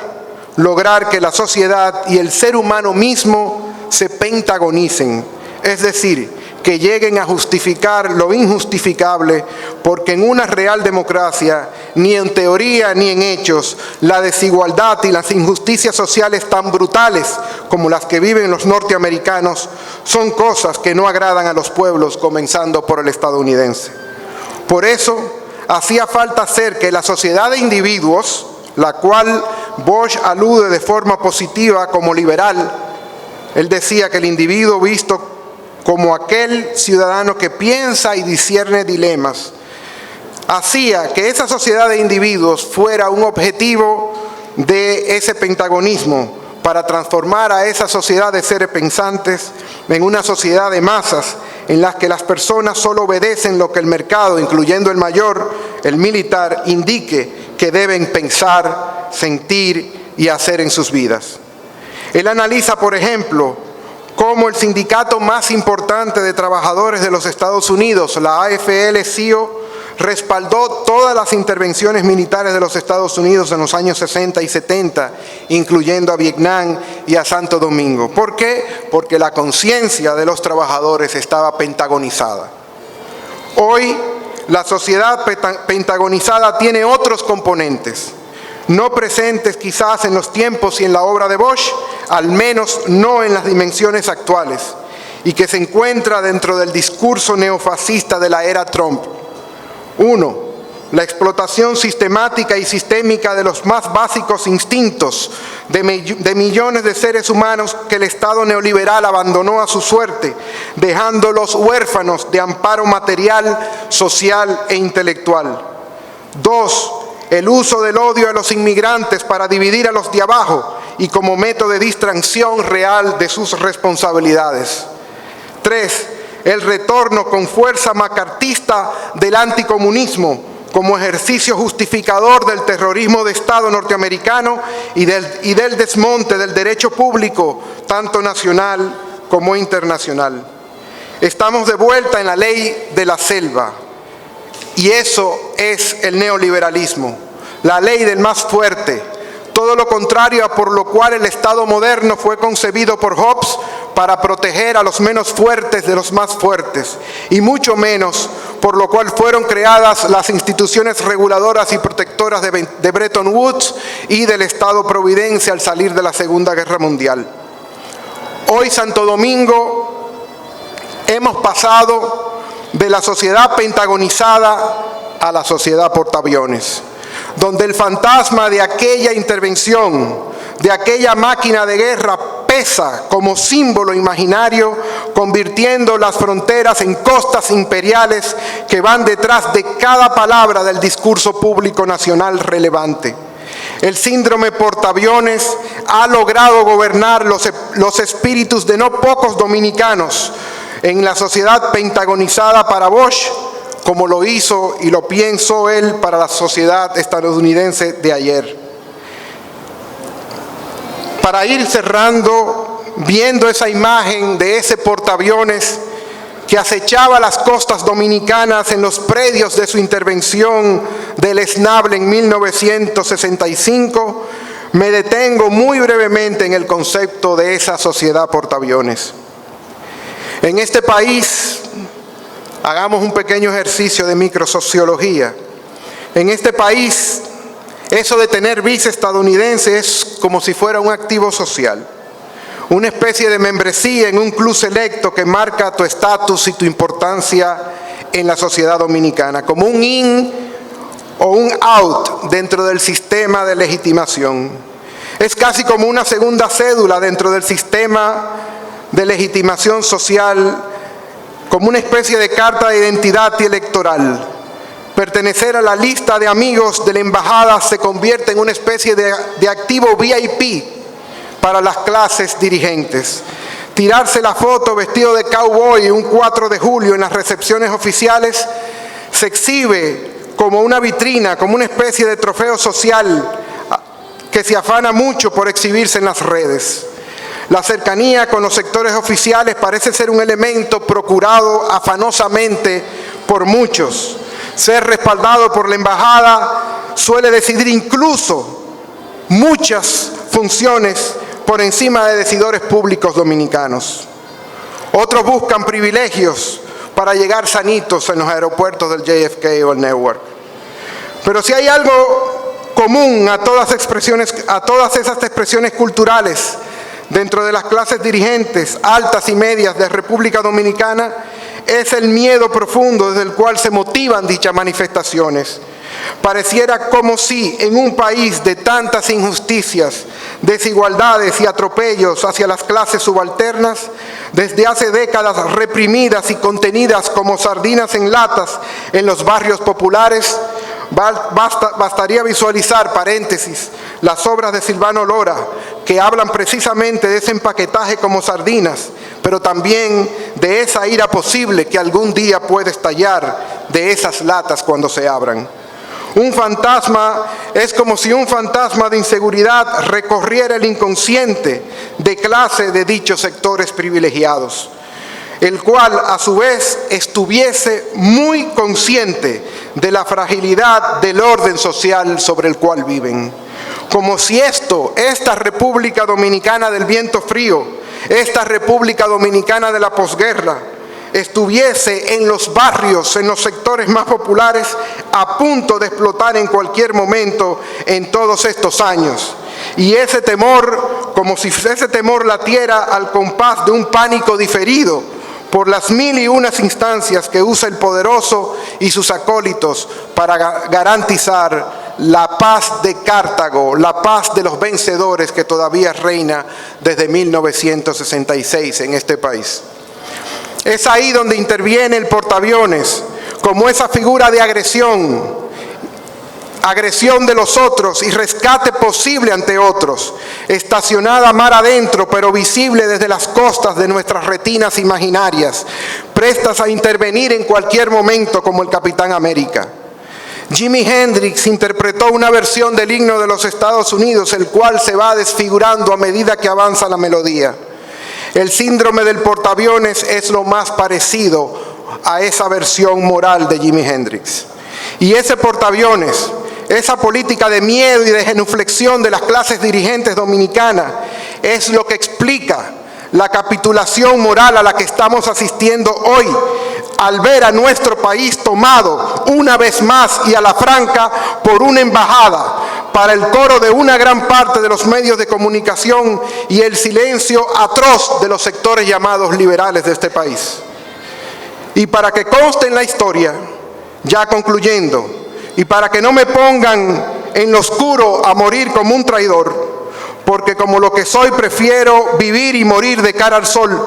lograr que la sociedad y el ser humano mismo se pentagonicen, es decir, que lleguen a justificar lo injustificable, porque en una real democracia, ni en teoría ni en hechos, la desigualdad y las injusticias sociales tan brutales como las que viven los norteamericanos son cosas que no agradan a los pueblos, comenzando por el estadounidense. Por eso, hacía falta hacer que la sociedad de individuos, la cual Bosch alude de forma positiva como liberal, él decía que el individuo visto como aquel ciudadano que piensa y discierne dilemas, hacía que esa sociedad de individuos fuera un objetivo de ese pentagonismo para transformar a esa sociedad de seres pensantes en una sociedad de masas en las que las personas solo obedecen lo que el mercado, incluyendo el mayor, el militar, indique que deben pensar, sentir y hacer en sus vidas. Él analiza, por ejemplo, cómo el sindicato más importante de trabajadores de los Estados Unidos, la AFL-CIO, respaldó todas las intervenciones militares de los Estados Unidos en los años 60 y 70, incluyendo a Vietnam y a Santo Domingo. ¿Por qué? Porque la conciencia de los trabajadores estaba pentagonizada. Hoy, la sociedad pentagonizada tiene otros componentes, no presentes quizás en los tiempos y en la obra de Bosch, al menos no en las dimensiones actuales, y que se encuentra dentro del discurso neofascista de la era Trump. 1. La explotación sistemática y sistémica de los más básicos instintos de millones de seres humanos que el Estado neoliberal abandonó a su suerte, dejándolos huérfanos de amparo material, social e intelectual. 2. El uso del odio a los inmigrantes para dividir a los de abajo y como método de distracción real de sus responsabilidades. 3. El retorno con fuerza macartista del anticomunismo como ejercicio justificador del terrorismo de Estado norteamericano y del desmonte del derecho público, tanto nacional como internacional. Estamos de vuelta en la ley de la selva, y eso es el neoliberalismo. la ley del más fuerte, todo lo contrario a por lo cual el Estado moderno fue concebido por Hobbes para proteger a los menos fuertes de los más fuertes, y mucho menos por lo cual fueron creadas las instituciones reguladoras y protectoras de Bretton Woods y del Estado-Providencia al salir de la Segunda Guerra Mundial. Hoy, Santo Domingo, hemos pasado de la sociedad pentagonizada a la sociedad portaaviones, donde el fantasma de aquella intervención, de aquella máquina de guerra, pesa como símbolo imaginario, convirtiendo las fronteras en costas imperiales que van detrás de cada palabra del discurso público nacional relevante. El síndrome portaaviones ha logrado gobernar los espíritus de no pocos dominicanos en la sociedad pentagonizada para Bosch, como lo hizo y lo pienso él para la sociedad estadounidense de ayer. Para ir cerrando, viendo esa imagen de ese portaaviones que acechaba las costas dominicanas en los predios de su intervención del Esnable en 1965, me detengo muy brevemente en el concepto de esa sociedad portaaviones. En este país, hagamos un pequeño ejercicio de microsociología. En este país, eso de tener visa estadounidense es como si fuera un activo social, una especie de membresía en un club selecto que marca tu estatus y tu importancia en la sociedad dominicana, como un in o un out dentro del sistema de legitimación. Es casi como una segunda cédula dentro del sistema de legitimación social, como una especie de carta de identidad electoral. Pertenecer a la lista de amigos de la embajada se convierte en una especie de activo VIP para las clases dirigentes. Tirarse la foto vestido de cowboy un 4 de julio en las recepciones oficiales se exhibe como una vitrina, como una especie de trofeo social que se afana mucho por exhibirse en las redes. La cercanía con los sectores oficiales parece ser un elemento procurado afanosamente por muchos. Ser respaldado por la embajada suele decidir incluso muchas funciones por encima de decidores públicos dominicanos. Otros buscan privilegios para llegar sanitos en los aeropuertos del JFK o el Newark. Pero si hay algo común a todas esas expresiones culturales dentro de las clases dirigentes altas y medias de República Dominicana, es el miedo profundo desde el cual se motivan dichas manifestaciones. Pareciera como si en un país de tantas injusticias, desigualdades y atropellos hacia las clases subalternas, desde hace décadas reprimidas y contenidas como sardinas en latas en los barrios populares, bastaría visualizar, paréntesis, las obras de Silvano Lora, que hablan precisamente de ese empaquetaje como sardinas, pero también de esa ira posible que algún día puede estallar de esas latas cuando se abran. Un fantasma es como si un fantasma de inseguridad recorriera el inconsciente de clase de dichos sectores privilegiados, el cual a su vez estuviese muy consciente de la fragilidad del orden social sobre el cual viven. Como si esta República Dominicana del viento frío, esta República Dominicana de la posguerra, estuviese en los barrios, en los sectores más populares, a punto de explotar en cualquier momento en todos estos años. Y ese temor, como si ese temor latiera al compás de un pánico diferido por las 1001 instancias que usa el poderoso y sus acólitos para garantizar la paz de Cartago, la paz de los vencedores que todavía reina desde 1966 en este país. Es ahí donde interviene el portaaviones, como esa figura de agresión de los otros y rescate posible ante otros, estacionada mar adentro, pero visible desde las costas de nuestras retinas imaginarias, prestas a intervenir en cualquier momento como el Capitán América. Jimi Hendrix interpretó una versión del himno de los Estados Unidos, el cual se va desfigurando a medida que avanza la melodía. El síndrome del portaaviones es lo más parecido a esa versión moral de Jimi Hendrix. Y ese portaaviones, esa política de miedo y de genuflexión de las clases dirigentes dominicanas es lo que explica la capitulación moral a la que estamos asistiendo hoy, al ver a nuestro país tomado una vez más y a la franca por una embajada, para el coro de una gran parte de los medios de comunicación y el silencio atroz de los sectores llamados liberales de este país. Y para que conste en la historia, ya concluyendo, y para que no me pongan en lo oscuro a morir como un traidor, porque como lo que soy prefiero vivir y morir de cara al sol,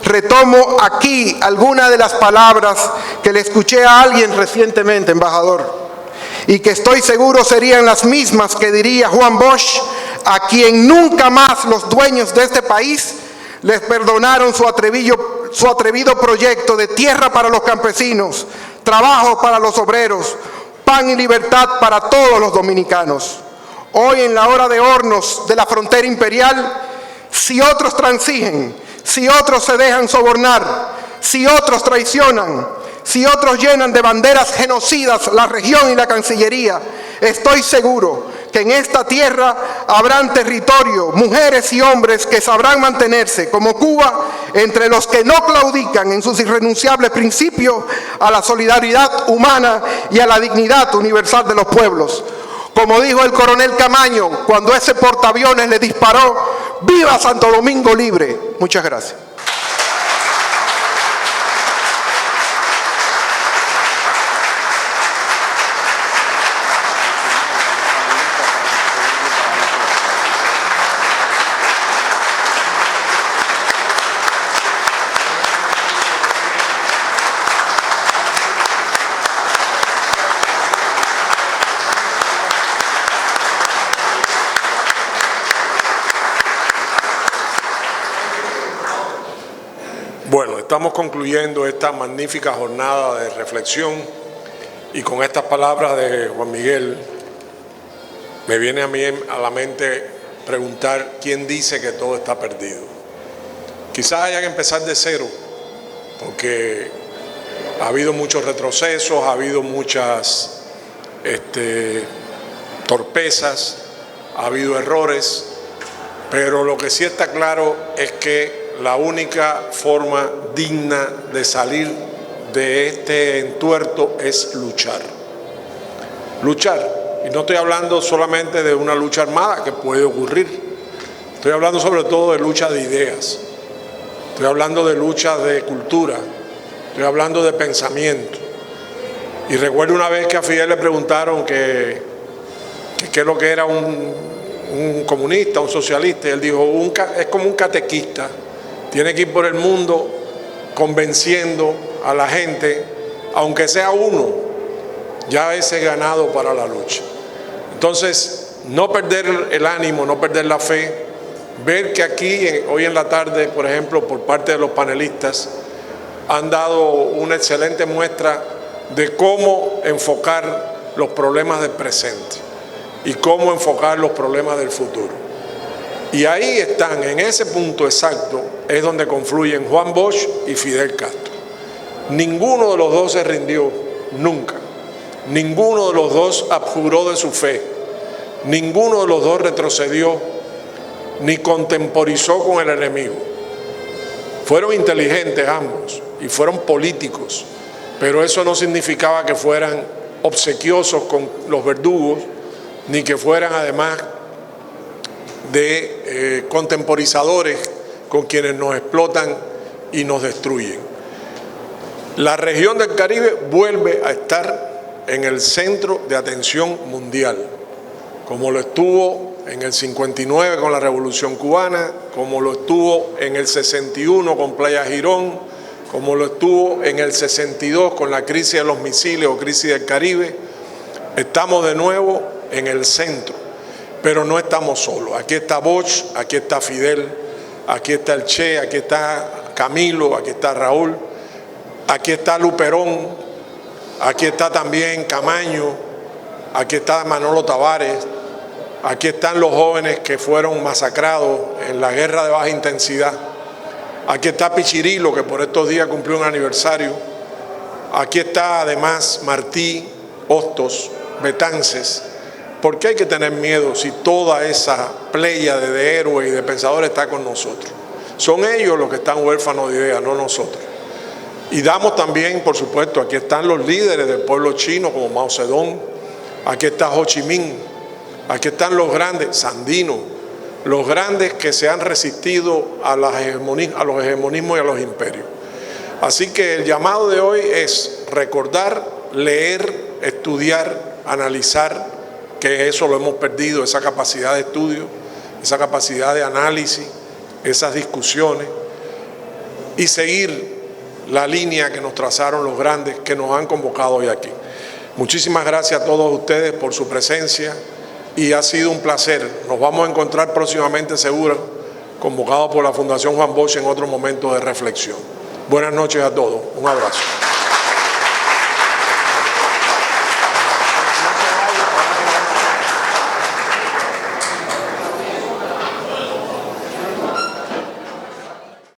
retomo aquí algunas de las palabras que le escuché a alguien recientemente, embajador, y que estoy seguro serían las mismas que diría Juan Bosch, a quien nunca más los dueños de este país les perdonaron su atrevido proyecto de tierra para los campesinos, trabajo para los obreros, pan y libertad para todos los dominicanos. Hoy, en la hora de hornos de la frontera imperial, si otros transigen, si otros se dejan sobornar, si otros traicionan, si otros llenan de banderas genocidas la región y la Cancillería, estoy seguro que en esta tierra habrán territorio, mujeres y hombres que sabrán mantenerse, como Cuba, entre los que no claudican en sus irrenunciables principios a la solidaridad humana y a la dignidad universal de los pueblos. Como dijo el coronel Camaño cuando ese portaaviones le disparó, ¡viva Santo Domingo libre! Muchas gracias. Bueno, estamos concluyendo esta magnífica jornada de reflexión y con estas palabras de Juan Miguel me viene a mí a la mente preguntar quién dice que todo está perdido. Quizás haya que empezar de cero porque ha habido muchos retrocesos, ha habido muchas torpezas, ha habido errores, pero lo que sí está claro es que la única forma digna de salir de este entuerto es luchar. Luchar. Y no estoy hablando solamente de una lucha armada, que puede ocurrir. Estoy hablando sobre todo de lucha de ideas. Estoy hablando de lucha de cultura. Estoy hablando de pensamiento. Y recuerdo una vez que a Fidel le preguntaron qué es lo que era un comunista, un socialista. Y él dijo, es como un catequista. Tiene que ir por el mundo convenciendo a la gente, aunque sea uno, ya ese ganado para la lucha. Entonces, no perder el ánimo, no perder la fe, ver que aquí, hoy en la tarde, por ejemplo, por parte de los panelistas, han dado una excelente muestra de cómo enfocar los problemas del presente y cómo enfocar los problemas del futuro. Y ahí están, en ese punto exacto, es donde confluyen Juan Bosch y Fidel Castro. Ninguno de los dos se rindió, nunca. Ninguno de los dos abjuró de su fe. Ninguno de los dos retrocedió, ni contemporizó con el enemigo. Fueron inteligentes ambos y fueron políticos, pero eso no significaba que fueran obsequiosos con los verdugos, ni que fueran además de contemporizadores con quienes nos explotan y nos destruyen. La región del Caribe vuelve a estar en el centro de atención mundial, como lo estuvo en el 59 con la Revolución Cubana, como lo estuvo en el 61 con Playa Girón, como lo estuvo en el 62 con la crisis de los misiles o crisis del Caribe. Estamos de nuevo en el centro. Pero no estamos solos. Aquí está Bosch, aquí está Fidel, aquí está el Che, aquí está Camilo, aquí está Raúl, aquí está Luperón, aquí está también Camaño, aquí está Manolo Tavares, aquí están los jóvenes que fueron masacrados en la guerra de baja intensidad, aquí está Pichirilo, que por estos días cumplió un aniversario, aquí está además Martí, Hostos, Betances, ¿Por qué hay que tener miedo si toda esa pléyade de héroes y de pensadores está con nosotros? Son ellos los que están huérfanos de ideas, no nosotros. Y damos también, por supuesto, aquí están los líderes del pueblo chino como Mao Zedong, aquí está Ho Chi Minh, aquí están los grandes, Sandino, los grandes que se han resistido a los hegemonismos y a los imperios. Así que el llamado de hoy es recordar, leer, estudiar, analizar, que eso lo hemos perdido, esa capacidad de estudio, esa capacidad de análisis, esas discusiones, y seguir la línea que nos trazaron los grandes que nos han convocado hoy aquí. Muchísimas gracias a todos ustedes por su presencia y ha sido un placer. Nos vamos a encontrar próximamente, seguro, convocados por la Fundación Juan Bosch en otro momento de reflexión. Buenas noches a todos. Un abrazo.